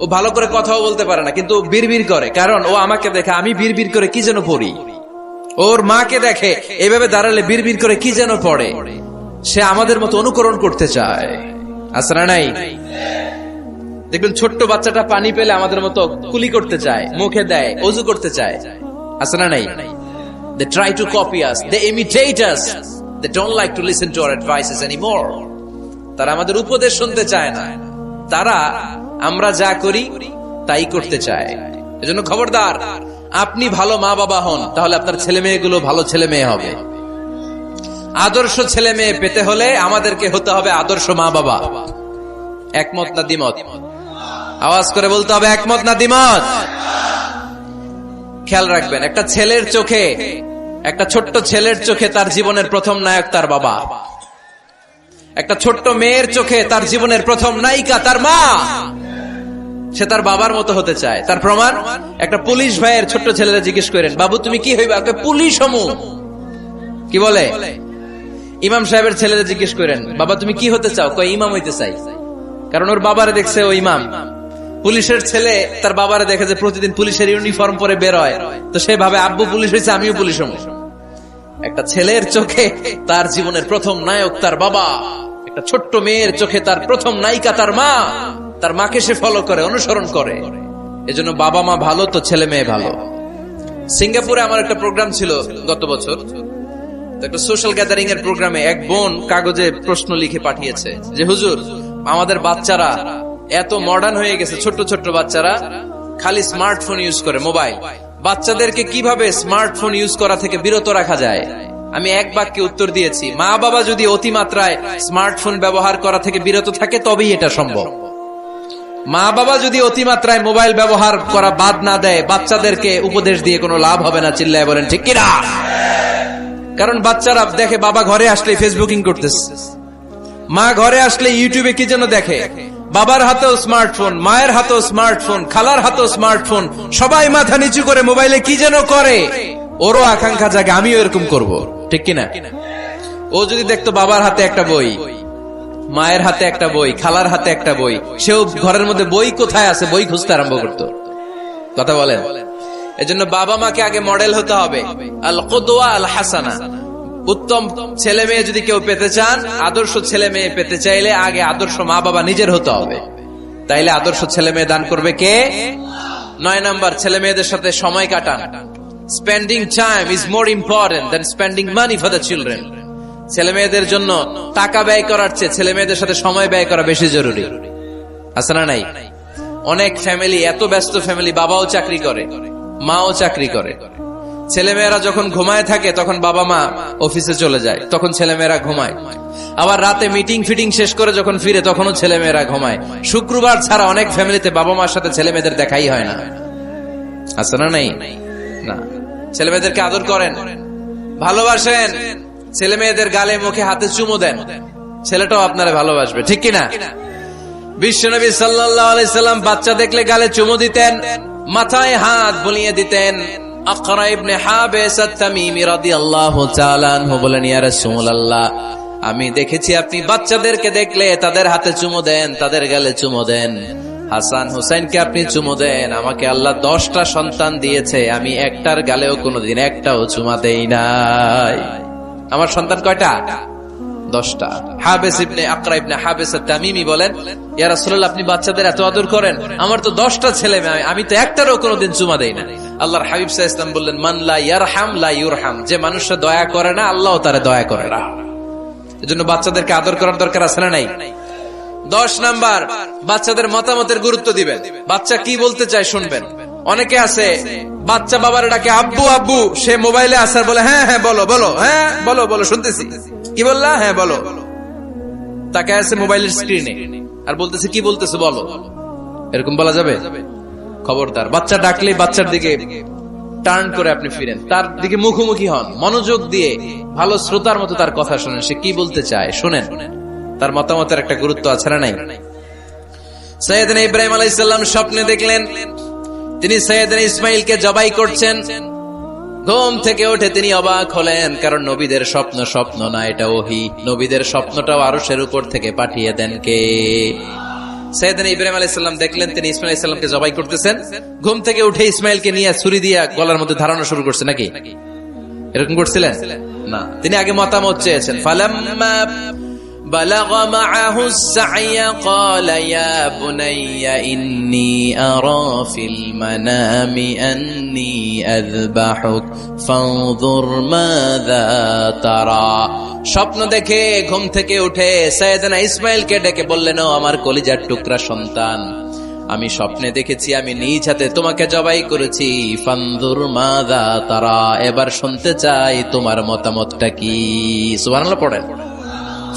ও ভালো করে কথাও বলতে পারে না, কিন্তু বিড়বিড় করে, কারণ ও আমাকে দেখে আমি বিড়বিড় করে কি যেন পড়ি। ওর মাকে দেখে এইভাবে দাঁড়ালে বিড়বিড় করে কি যেন পড়ে, সে আমাদের মতো অনুকরণ করতে চায়। আছে না নাই? দেখবেন ছোট্ট বাচ্চাটা পানি পেলে আমাদের মতো কুলি করতে চায়, মুখে দেয়, ওযু করতে চায়। আছে না নাই? They try to copy us, they imitate us, they don't like to listen to our advices anymore. তারা আমাদের উপদেশ শুনতে চায় না, তারা আমরা যা করি তাই করতে চায়। এজন্য খবরদার, আপনি ভালো মা বাবা হন, তাহলে আপনার ছেলে মেয়েগুলো ভালো ছেলে মেয়ে হবে। আদর্শ ছেলে মেয়ে পেতে হলে আমাদেরকে হতে হবে আদর্শ মা বাবা। একমত না দ্বিমত? আওয়াজ করে বলতে হবে একমত না দ্বিমত। খেয়াল রাখবেন, একটা ছেলের চোখে, একটা ছোট্ট ছেলের চোখে তার জীবনের প্রথম নায়ক তার বাবা। একটা ছোট্ট মেয়ের চোখে তার জীবনের প্রথম নায়িকা তার মা। সে তার বাবার মতো হতে চায়। তার প্রমাণ, একটা পুলিশ ভাইয়ের ছোট্ট ছেলেরা জিজ্ঞেস করেন, বাবু তুমি কি হইবা? পুলিশ হমু। কি বলে? ইমাম সাহেবের ছেলেরা জিজ্ঞেস করেন, বাবা তুমি কি হতে চাও? কয় ইমাম হইতে চাই। কারণ ওর বাবারে দেখছে ও ইমাম। পুলিশের ছেলে তার বাবারে দেখে যে প্রতিদিন পুলিশের ইউনিফর্ম পরে বের হয়, তো সে ভাবে আব্বু পুলিশ হয়েছে, আমিও পুলিশ হমু। একটা ছেলের চোখে তার জীবনের প্রথম নায়ক তার বাবা, একটা ছোট্ট মেয়ের চোখে তার প্রথম নায়িকা তার মা। তার মাকে সে ফলো করে, অনুসরণ করে। এজন্য বাবা মা ভালো তো ছেলে মেয়ে ভালো। সিঙ্গাপুরে আমার একটা প্রোগ্রাম ছিল গত বছর, একটা সোশ্যাল গ্যাদারিং এর প্রোগ্রামে এক বোন কাগজে প্রশ্ন লিখে পাঠিয়েছে যে হুজুর, আমাদের বাচ্চারা এত মডার্ন হয়ে গেছে, ছোট্ট ছোট্ট বাচ্চারা খালি স্মার্টফোন ইউজ করে, মোবাইল। বাচ্চাদেরকে কিভাবে স্মার্টফোন ইউজ করা থেকে বিরত রাখা যায়? আমি এক বাক্যে উত্তর দিয়েছি, মা বাবা যদি অতিমাত্রায় স্মার্টফোন ব্যবহার করা থেকে বিরত থাকে তবেই এটা সম্ভব। মা বাবা যদি অতিমাত্রায় মোবাইল ব্যবহার করা বাদ না দেয়, বাচ্চাদেরকে উপদেশ দিয়ে কোনো লাভ হবে না। চিল্লায় বলেন ঠিক কিনা? কারণ বাচ্চারা দেখে বাবা ঘরে আসলে ফেসবুকিং করতেছে, মা ঘরে আসলে ইউটিউবে কি যেন দেখে, বাবার হাতেও স্মার্টফোন, মায়ের হাতেও স্মার্টফোন, খালার হাতেও স্মার্টফোন, সবাই মাথা নিচু করে মোবাইলে কি যেন করে। ওরও আকাঙ্ক্ষা জাগে আমিও এরকম করব, ঠিক কিনা? ও যদি দেখতো বাবার হাতে একটা বই, মায়ের হাতে একটা বই, খালার হাতে একটা বই, সেও ঘরের মধ্যে বই কোথায় আছে বই খুঁজতে আরম্ভ করতো। কথা বলেন? এজন্য বাবা মাকে আগে মডেল হতে হবে, আল কুদওয়া আল হাসানা। উত্তম ছেলে মেয়ে যদি কেউ পেতে চান, আদর্শ ছেলে মেয়ে পেতে চাইলে আগে আদর্শ মা বাবা নিজের হতে হবে। তাইলে আদর্শ ছেলে মেয়ে দান করবে কে? 9 নাম্বার, ছেলে মেয়েদের সাথে সময় কাটান। Spending time is more important than spending money for the children. ছেলে মেয়েদের জন্য টাকা ব্যয় করার চেয়ে ছেলে মেয়েদের সাথে সময় ব্যয় করা বেশি জরুরি। আছে না নাই? অনেক ফ্যামিলি, এত ব্যস্ত ফ্যামিলি, বাবাও চাকরি করে, মাও চাকরি করে। ছেলেমেয়েরা যখন ঘুমায় থাকে তখন বাবা মা অফিসে চলে যায়, তখন ছেলেমেয়েরা ঘুমায়। আবার রাতে মিটিং ফিটিং শেষ করে যখন ফিরে তখনও ছেলেমেয়েরা ঘুমায়। শুক্রবার ছাড়া অনেক ফ্যামিলিতে বাবা মার সাথে ছেলে মেয়েদের দেখাই হয় না। আছে না নাই? না। ছেলে মেয়েদেরকে আদর করেন, ভালোবাসেন, ছেলে মেয়েদের গালে মুখে হাতে চুমু দেন, ছেলেটাও আপনারা ভালোবাসবে, ঠিক কিনা? বিশ্বনবী সাল্লাল্লাহু আলাইহি সাল্লাম বাচ্চা দেখলে গালে চুমু দিতেন, মাথায় হাত বুলিয়ে দিতেন। আকরা ইবনে হাবিস আত-তামিমি রাদিয়াল্লাহু তাআলা আনহু বলেন, ইয়া রাসূলুল্লাহ, আমি দেখেছি আপনি বাচ্চাদেরকে দেখলে তাদের হাতে চুমু দেন, তাদের গালে চুমু দেন। হাসান হুসাইনকে আপনি চুমু দেন। আমাকে আল্লাহ 10টা সন্তান দিয়েছে, আমি একটার গালেও কোনোদিন একটাও চুমা দেই নাই। আমার সন্তান কয়টা? 10টা। হাবিস ইবনে আকরা ইবনে হাবিস আত-তামিমি বলেন, ইয়া রাসূলুল্লাহ, আপনি বাচ্চাদের এত আদর করেন, আমার তো 10টা ছেলে মেয়ে, আমি তো একটারও কোনোদিন চুমা দেই না। আল্লাহর হাবিব সাল্লাল্লাহু আলাইহি ওয়াসাল্লাম বললেন, মান লা ইয়ারহাম লা ইউরহাম। যে মানুষটা দয়া করে না, আল্লাহও তারে দয়া করে না। এজন্য বাচ্চাদেরকে আদর করার দরকার আছে না নাই? 10 নাম্বার, বাচ্চাদের মতামতের গুরুত্ব দিবেন। বাচ্চা কি বলতে চায় শুনবেন। অনেকে আছে বাচ্চা বাবার ডাকে আব্বু আব্বু, সে মোবাইলে আসার বলে হ্যাঁ হ্যাঁ বলো বলো, হ্যাঁ বলো বলো, শুনতেছি, কি বললা, হ্যাঁ বলো। তাকে আছে মোবাইলের স্ক্রিনে আর বলতেছে কি বলতেছে বলো। এরকম বলা যাবে? খবরদার। বাচ্চা ডাকলে বাচ্চার দিকে টার্ন করে আপনি ফিরেন, তার দিকে মুখোমুখি হন, মনোযোগ দিয়ে ভালো শ্রোতার মতো তার কথা শুনেন, সে কি বলতে চায় শুনেন। তার মতামতের একটা গুরুত্ব আছে না নাই? সাইয়েদনা ইব্রাহিম আলাইহিস সালাম স্বপ্নে দেখলেন তিনি সাইয়েদনা ইসমাইলকে জবাই করছেন। ঘুম থেকে উঠে তিনি অবাক হলেন, কারণ নবীদের স্বপ্ন স্বপ্ন না, এটা ওহী। নবীদের স্বপ্নটাও আরশের উপর থেকে পাঠিয়ে দেন কে? সাইয়েদনা ইব্রাহিম আলাইহিস সালাম দেখলেন তিনি ইসমাইল আলাইহিস সালামকে জবাই করতেছেন। ঘুম থেকে উঠে ইসমাইলকে নিয়ে ছুরি দিয়ে গলার মধ্যে ধারানো শুরু করছে নাকি? এরকম করছিলেন না, তিনি আগে মতামত চেয়েছেন। ফালাম্মা বালাগা মাআহু সা'য়া ক্বালা ইয়া বুনাইয়া ইন্নী আরা ফিল মানামি আন্নী আযবাহুক ফানজুর মাযা তারা। স্বপ্ন দেখে ঘুম থেকে উঠে সাইয়েদনা ইসমাঈলকে ডেকে বললেন, ও আমার কলিজার টুকরা সন্তান, আমি স্বপ্নে দেখেছি আমি নিজ হাতে তোমাকে জবাই করেছি। ফানজুর মাযা তারা, এবার শুনতে চাই তোমার মতামতটা কি। সুবহানাল্লাহ পড়েন।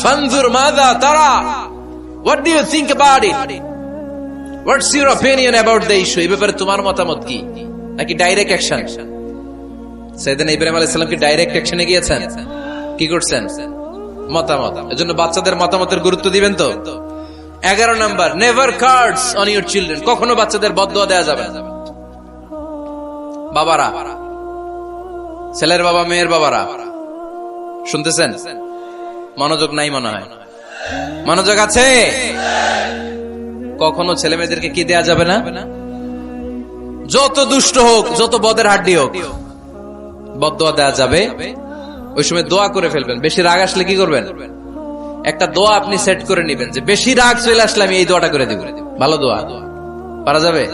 ফানজুর মাযা তারা, what do you think about it? What's your opinion about the issue? এই ব্যাপারে তোমার মতামত কি? নাকি ডাইরেক্ট অ্যাকশন? সাইয়েদনা ইব্রাহিম আলাইহিস সালাম কি ডাইরেক্ট অ্যাকশনে গিয়েছেন? কি করছেন? মতামত। এজন্য বাচ্চাদের মতামতের গুরুত্ব দিবেন তো। 11 number, never cards on your children. কখনো বাচ্চাদের বদদুয়া দেওয়া যাবে না। বাবারা, ছেলের বাবা মেয়ের বাবারা শুনতেছেন? মনোযোগ নাই মনে হয়। মনোযোগ আছে? কখনো ছেলে মেয়েদেরকে কি দেয়া যাবে না? যত দুষ্ট হোক, যত বদের হাড্ডি হোক, বদদুয়া দেওয়া যাবে। ওই সময় দোয়া করে ফেলবেন। বেশি রাগ আসলে কি করবেন? একটা দোয়া আপনি সেট করে নেবেন যে বেশি রাগ চলে আসলে আমি এই দোয়াটা করে দিব। ভালো দোয়া পারা যাবে?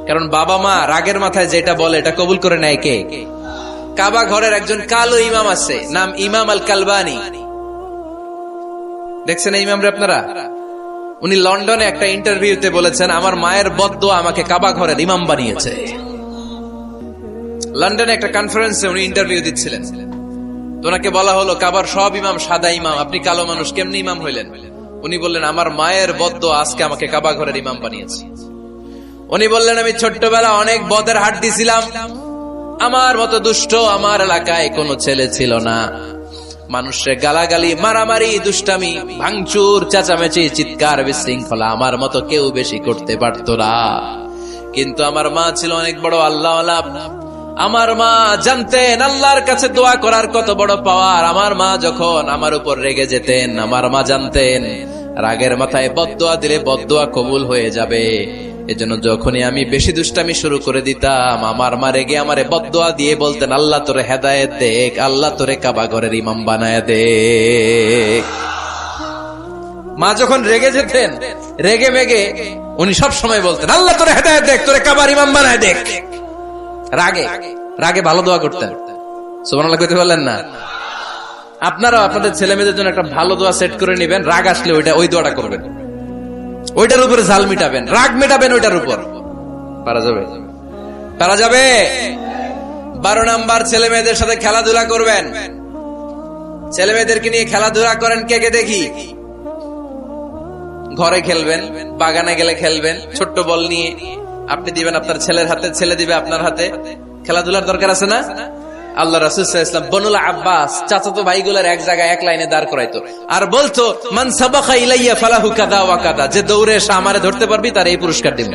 কারণ বাবা মা রাগের মাথায় যেটা বলে এটা কবুল করে নেয় কে? কাবা ঘরের একজন কালো ইমাম আছে, নাম ইমাম আল কালবানি। দেখছেন এই ইমামরে আপনারা? উনি লন্ডনে একটা ইন্টারভিউতে বলেছেন, আমার মায়ের বদদোয়া আমাকে কাবা ঘরের ইমাম বানিয়েছে। লন্ডনে একটা কনফারেন্সে উনি ইন্টারভিউ দিচ্ছিলেন। ওনাকে বলা হলো, কাবার সব ইমাম সাদা ইমাম, আপনি কালো মানুষ, কেমনি ইমাম হইলেন? উনি বললেন, আমার মায়ের বদদোয়া আজকে আমাকে কাবা ঘরের ইমাম বানিয়েছে। উনি বললেন, আমি ছোট্টবেলা অনেক বদের হাড্ডি ছিলাম, আমার মতো দুষ্ট আমার এলাকায় কোনো ছেলে ছিল না। মানুষের গালাগালি, মারামারি, দুষ্টামি, ভাঙচুর, চেঁচামেচি, চিৎকার, বিশৃঙ্খলা আমার মতো কেউ বেশি করতে পারত না। কিন্তু আমার মা ছিল অনেক বড় আল্লাহওয়ালা। আমার মা জানতেন আল্লাহর কাছে দোয়া করার কত বড় পাওয়ার। আমার মা যখন আমার উপর রেগে যেতেন, আমার মা জানতেন রাগের মাথায় বদদোয়া দিলে বদদোয়া কবুল হয়ে যাবে। এজন্য যখনই আমি বেশি দুষ্টামি শুরু করে দিতাম, আমার মা রেগে আমারে বদদোয়া দিয়ে বলতেন, আল্লাহ তোরে হেদায়েত দেখ, আল্লাহ তোরে কাবা ঘরের ইমাম বানায় দে। মা যখন রেগে যেতেন, রেগে মেগে উনি সব সময় বলতেন, আল্লাহ তোরে হেদায়েত দেখ, তোরে কাবার ইমাম বানায় দেখ। রাগে রাগে ভালো দোয়া করতেন। সুবহানাল্লাহ কইতে পারলেন না? আপনারাও আপনাদের ছেলে মেয়েদের জন্য একটা ভালো দোয়া সেট করে নেবেন। রাগ আসলে ওই দোয়াটা করবেন, ওইটার উপরে ঝাল মিটাবেন, রাগ মেটাবেন ওইটার উপর। পারা যাবে? পারা যাবে? 12 নাম্বার, ছেলে মেয়েদের সাথে খেলাধুলা করবেন। ছেলে মেয়েদেরকে নিয়ে খেলাধুলা করেন, কে কে দেখি। ঘরে খেলবেন, বাগানে গেলে খেলবেন, ছোট্ট বল নিয়ে আপনি দিবেন আপনার ছেলের হাতে, ছেলে দিবে আপনার হাতে। খেলাধুলার দরকার আছে না? আল্লাহ রাসূল সাল্লাল্লাহু আলাইহি ওয়াসাল্লাম বনুল আব্বাস চাচাতো ভাইগুলোর এক জায়গায় এক লাইনে দাঁড় করাইতো, আর বলতো, মান সাবাকা ইলাইয়া ফালাহু কাদা ওয়া কাদা, যে দৌড়ে এসে আমারে ধরতে পারবি তার এই পুরস্কার দিব।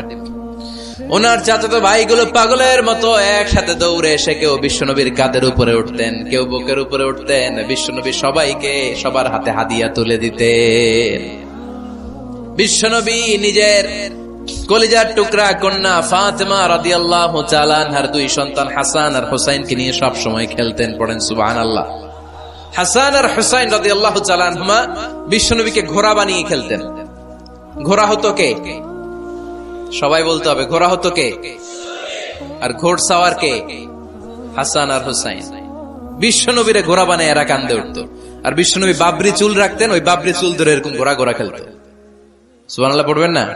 ওনার চাচাতো ভাইগুলো পাগলের মতো একসাথে দৌড়ে এসে কেউ বিশ্বনবীর কাঁধের উপরে উঠতেন, কেউ বুকের উপরে উঠতেন। বিশ্বনবী সবাইকে সবার হাতে হাদিয়া তুলে দিতেন। বিশ্বনবী নিজের কলিজার টুকরা কন্যা ফাতেমা রাদিয়াল্লাহু তাআলা আনহার 2 সন্তান হাসান আর হুসাইনকে নিয়ে সব সময় খেলতেন। পড়েন সুবহানাল্লাহ। হাসান আর হুসাইন রাদিয়াল্লাহু তাআলা আনহুমা বিশ্বনবীকে ঘোড়া বানিয়ে খেলতেন। ঘোড়া হতো কে? সবাই বলতে হবে, ঘোড়া হতো কে? আর ঘোড়সাওয়ার কে? হাসান আর হুসাইন। বিশ্বনবীরে ঘোড়া বানায় এরা কান্দে উঠতো। আর বিশ্বনবী বাবরি চুল রাখতেন, ওই বাবরি চুল ধরে এরকম ঘোড়া ঘোড়া খেলতো। সুবহানাল্লাহ পড়বেন না?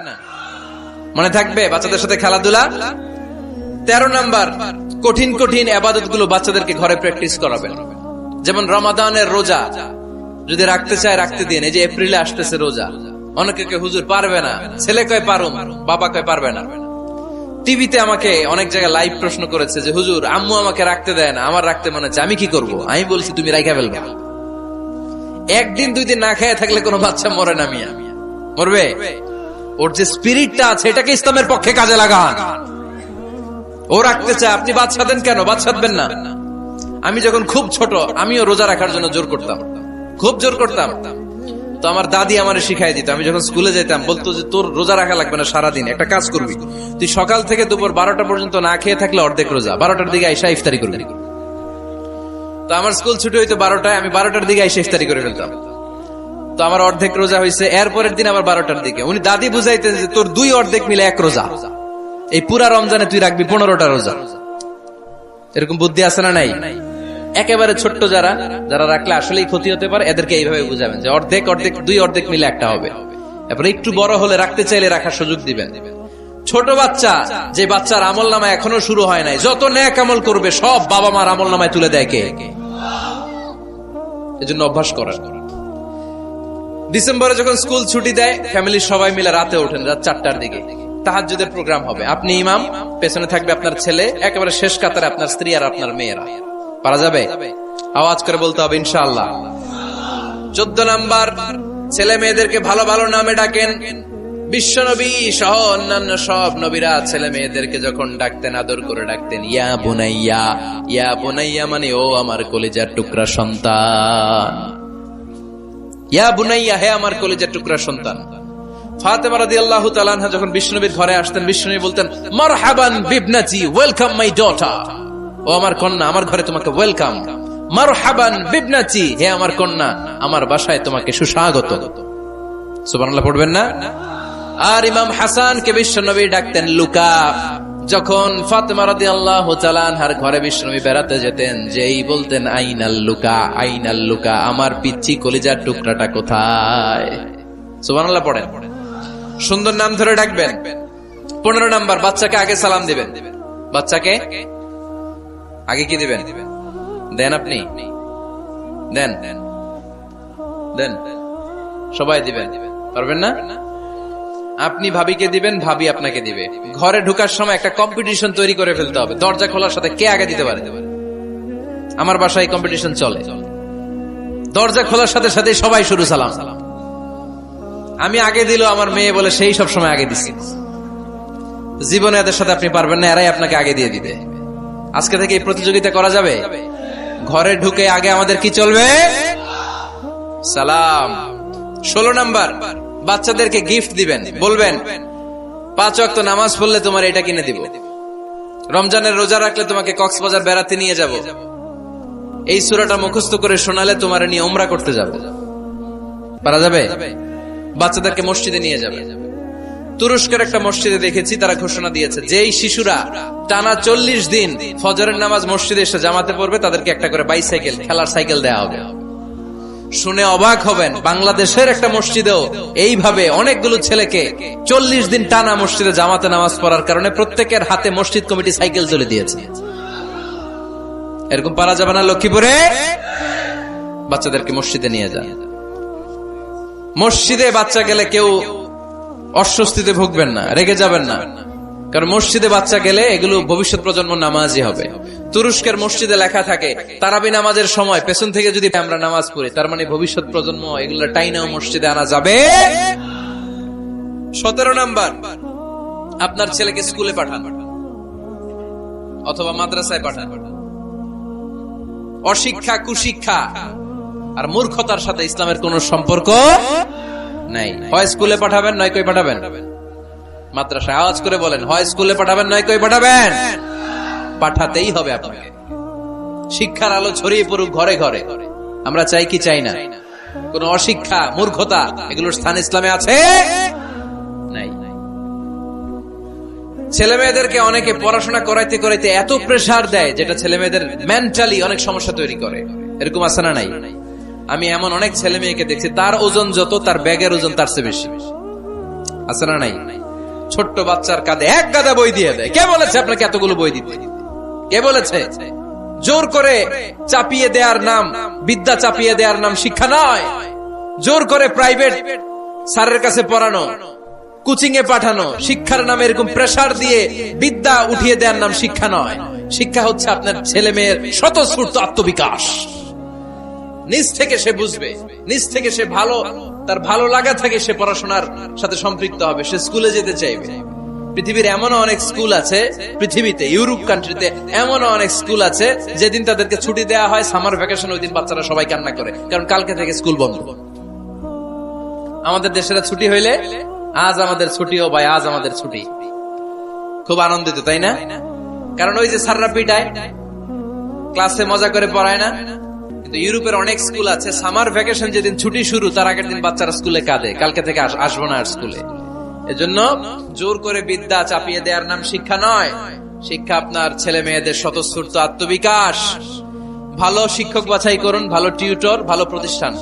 মনে থাকবে বাচ্চাদের সাথে খেলাধুলা। 13 নাম্বার, কঠিন কঠিন ইবাদত গুলো বাচ্চাদেরকে ঘরে প্র্যাকটিস করাবেন। যেমন রমাদানের রোজা যদি রাখতে চায় রাখতে দিন। এই যে এপ্রিলে আসতেছে রোজা, অনেকে কে হুজুর পারবে না, ছেলে কয় পারুম, বাবা কয় পারবে না। টিভিতে আমাকে অনেক জায়গায় লাইভ প্রশ্ন করেছে যে হুজুর আম্মু আমাকে রাখতে দেয় না, আমার রাখতে মনে হচ্ছে, আমি কি করব? আমি বলছি তুমি রাইখা ফেলবে। একদিন 2 দিন না খেয়ে থাকলে কোনো বাচ্চা মরে না, মিয়া মরবে? ওর যে স্পিরিটটা আছে এটাকে ইসলামের পক্ষে কাজে লাগান। ও রাখতে চায়, আপনি বাচ্চা দেন কেন? বাচ্চা দেবেন না। আমি যখন খুব ছোট আমিও রোজা রাখার জন্য জোর করতাম, খুব জোর করতাম। তো আমার দাদি আমারে শিখাই দিত। আমি যখন স্কুলে যেতাম বলতো যে তোর রোজা রাখা লাগবে না, সারাদিন একটা কাজ করবি, তুই সকাল থেকে দুপুর 12টা পর্যন্ত না খেয়ে থাকলে অর্ধেক রোজা, 12টার দিকে আইসা ইফতারি করবি। তো আমার স্কুল ছুটি হইতো 12টায়, আমি 12টার দিকে এসে ইফতারি করে ফেলতাম। তো আমার অর্ধেক রোজা হয়েছে, এরপরের দিন আবার 12টার দিকে। উনি দাদি বুঝাইতেন যে তোর 2 অর্ধেক মিলে 1 রোজা, এই পুরা রমজানে তুই রাখবি 15টা রোজা। এরকম বুদ্ধি আছে না নাই? একেবারে ছোট্ট যারা রাখলে আসলেই ক্ষতি হতে পারে, এদেরকে এইভাবে বুঝাবেন যে অর্ধেক 2 অর্ধেক মিলে একটা হবে। এরপরে একটু বড় হলে রাখতে চাইলে রাখার সুযোগ দিবেন। ছোট বাচ্চা, যে বাচ্চার আমল নামায় এখনো শুরু হয় নাই, যত নেক আমল করবে সব বাবা মার আমল নামায় তুলে দেয় কে? এজন্য অভ্যাস করেন। ডিসেম্বরে যখন স্কুল ছুটি দেয়, ফ্যামিলির সবাই মিলে রাতে ওঠেন, রাত 4টার দিকে তাহাজ্জুদের প্রোগ্রাম হবে। আপনি ইমাম, পেছনে থাকবে আপনার ছেলে, একেবারে শেষ কাতারে আপনার স্ত্রী আর আপনার মেয়েরা। পারা যাবে? আওয়াজ করে বলতে হবে ইনশাআল্লাহ। 14 নাম্বার, ছেলে মেয়েদেরকে ভালো ভালো নামে ডাকেন। বিশ্বনবী সহ অন্যান্য সব নবীরা ছেলে মেয়েদেরকে যখন ডাকতেন, আদর করে ডাকতেন ইয়া বুনাইয়া। ইয়া বুনাইয়া মানে ও আমার কলিজার টুকরা সন্তান। ইয়া বুনাইয়া, হে আমার কলিজার টুকরা সন্তান। ফাতেমা রাদিয়াল্লাহু তাআলা আনহা যখন বিশ্বনবীর ঘরে আসতেন, বিশ্বনবী বলতেন মারহাবান বিবনাতি, ওয়েলকাম মাই ডটার। ও আমার কন্যা, আমার ঘরে তোমাকে ওয়েলকাম। মারহাবান বিবনাতি, হে আমার কন্যা, আমার বাসায় তোমাকে সুস্বাগত। সুবহানাল্লাহ পড়বেন না? আর ইমাম হাসানকে বিশ্বনবী ডাকতেন লুকা। যখন ফাতেমা রাদিয়াল্লাহু তাআলা আনহার ঘরে বিশ্বনবী বেড়াতে যেতেন, যেই বলতেন আইনাল লুকা, আইনাল লুকা, আমার পিচ্চি কলিজার টুকরাটা কোথায়? সুবহানাল্লাহ পড়েন। সুন্দর নাম ধরে ডাকবেন। 15 নাম্বার, বাচ্চাকে আগে সালাম দিবেন। বাচ্চাকে আগে কি দিবেন? দেন আপনি? দেন দেন, সবাই দিবেন, পারবেন না? আপনি ভাবিকে দিবেন, ভাবি আপনাকে দিবে। ঘরে ঢোকার সময় একটা কম্পিটিশন তৈরি করে ফেলতে হবে, দরজা খোলার সাথে কে আগে দিতে পারে। আমার বাসায় কম্পিটিশন চলে, দরজা খোলার সাথে সাথে সবাই শুরু সালাম। আমি আগে দিল আমার মেয়ে বলে সেই সব সময় আগে দিচ্ছি। জীবনে এদের সাথে আপনি পারবেন না, এরাই আপনাকে আগে দিয়ে দিবে। আজকে থেকে এই প্রতিযোগিতা করা যাবে। ঘরে ঢুকে আগে আমাদের কি চলবে? সালাম। 16 নাম্বার, বাচ্চাদেরকে গিফট দিবেন। বলবেন 5 ওয়াক্ত নামাজ পড়লে তোমার এটা কিনে দিব, রমজানের রোজা রাখলে তোমাকে কক্সবাজার বেড়াতে নিয়ে যাব, এই সূরাটা মুখস্থ করে শোনালে তোমার নিয়ে উমরা করতে যাবে। পারা যাবে? বাচ্চাদেরকে মসজিদে নিয়ে যাবে। তুরস্কের একটা মসজিদে দেখেছি, তারা ঘোষণা দিয়েছে যেই শিশুরা টানা 40 দিন ফজরের নামাজ মসজিদে এসে জামাতে পড়বে, তাদেরকে একটা করে বাইসাইকেল, খেলার সাইকেল দেওয়া হবে। শুনে অবাক হবেন, বাংলাদেশের একটা মসজিদেও এইভাবে অনেকগুলো ছেলেকে 40 দিন টানা মসজিদে জামাতে নামাজ পড়ার কারণে প্রত্যেকের হাতে মসজিদ কমিটি সাইকেল তুলে দিয়েছে। এরকম পারা যাবে না? লক্ষ্মীপুরে বাচ্চাদেরকে মসজিদে নিয়ে যান। মসজিদে বাচ্চা গেলে কেউ অস্বস্তিতে ভুগবেন না, রেগে যাবেন না, কারণ মসজিদে বাচ্চা গেলে এগুলো ভবিষ্যৎ প্রজন্ম নামাজি হবে। তুরস্কের মসজিদে লেখা থাকে তারাবি নামাজের সময় পেছন থেকে যদি আমরা নামাজ পড়ি, তার মানে ভবিষ্যৎ প্রজন্ম এগুলো টাইনাও মসজিদে আনা যাবে। 17 নাম্বার, আপনার ছেলেকে স্কুলে পাঠান অথবা মাদ্রাসায় পাঠান। অশিক্ষা, কুশিক্ষা আর মূর্খতার সাথে ইসলামের কোন সম্পর্ক নাই। হয় স্কুলে পাঠাবেন, নয় কই পাঠাবেন মাদ্রাসায়। আওয়াজ করে বলেন, হয় স্কুলে পাঠাবেন, নয় কই পাঠাবেন। পাঠাতেই হবে আপনাকে। শিক্ষার আলো ছড়িয়ে পড়ুক ঘরে ঘরে। আমরা চাই কি চাই না? কোন অশিক্ষা, মূর্খতা এগুলোর স্থান ইসলামে আছে? নাই। ছেলে মেয়েদেরকে অনেকে পড়াশোনা করাইতে করাইতে এত প্রেসার দেয়, যেটা ছেলে মেয়েদের মেন্টালি অনেক সমস্যা তৈরি করে। এরকম আছে না নাই? আমি এমন অনেক ছেলে মেয়েকে দেখছি, তার ওজন যত, তার ব্যাগের ওজন তার চেয়ে বেশি। আছে না নাই? ছোট্ট বাচ্চার কাঁধে 1 গাদা বই দিয়ে দেয়। কে বলেছে আপনাকে এতগুলো বই দিতে? কে বলেছে? জোর করে চাপিয়ে দেওয়ার নাম, বিদ্যা চাপিয়ে দেওয়ার নাম শিক্ষা নয়। জোর করে প্রাইভেট স্যারের কাছে পড়ানো, কোচিং এ পাঠানো, শিক্ষার নামে এরকম প্রেসার দিয়ে বিদ্যা উঠিয়ে দেওয়ার নাম শিক্ষা নয়। শিক্ষা হচ্ছে আপনার ছেলে মেয়ের স্বতঃস্ফূর্ত আত্মবিকাশ। নিজ থেকে সে বুঝবে, নিজ থেকে সে তার ভালো লাগা থেকে সে পড়াশোনার সাথে সম্পৃক্ত হবে, সে স্কুলে যেতে চাইবে। পৃথিবীর এমন অনেক স্কুল আছে, পৃথিবীতে ইউরোপ কান্ট্রিতে এমন অনেক স্কুল আছে, যেদিন তাদেরকে ছুটি দেওয়া হয় সামার ভ্যাকেশন, ওই দিন বাচ্চারা সবাই কান্না করে, কারণ কালকে থেকে স্কুল বন্ধ। আমাদের দেশের ছুটি হইলে আজ আমাদের ছুটি, ও ভাই আজ আমাদের ছুটি, খুব আনন্দিত, তাই না? কারণ ওই যে স্যাররা পিটায়, ক্লাসে মজা করে পড়ায় না? কিন্তু ইউরোপের অনেক স্কুল আছে, সামার ভ্যাকেশন যেদিন ছুটি শুরু তার আগের দিন বাচ্চারা স্কুলে কাঁদে, কালকে থেকে আসবো না আর স্কুলে। এজন্য জোর করে বিদ্যা চাপিয়ে দেওয়ার নাম শিক্ষা নয়। শিক্ষা আপনার ছেলে মেয়েদের স্বতঃস্ফূর্ত আত্মবিকাশ। ভালো শিক্ষক বাছাই করুন, ভালো টিউটর, ভালো প্রতিষ্ঠান।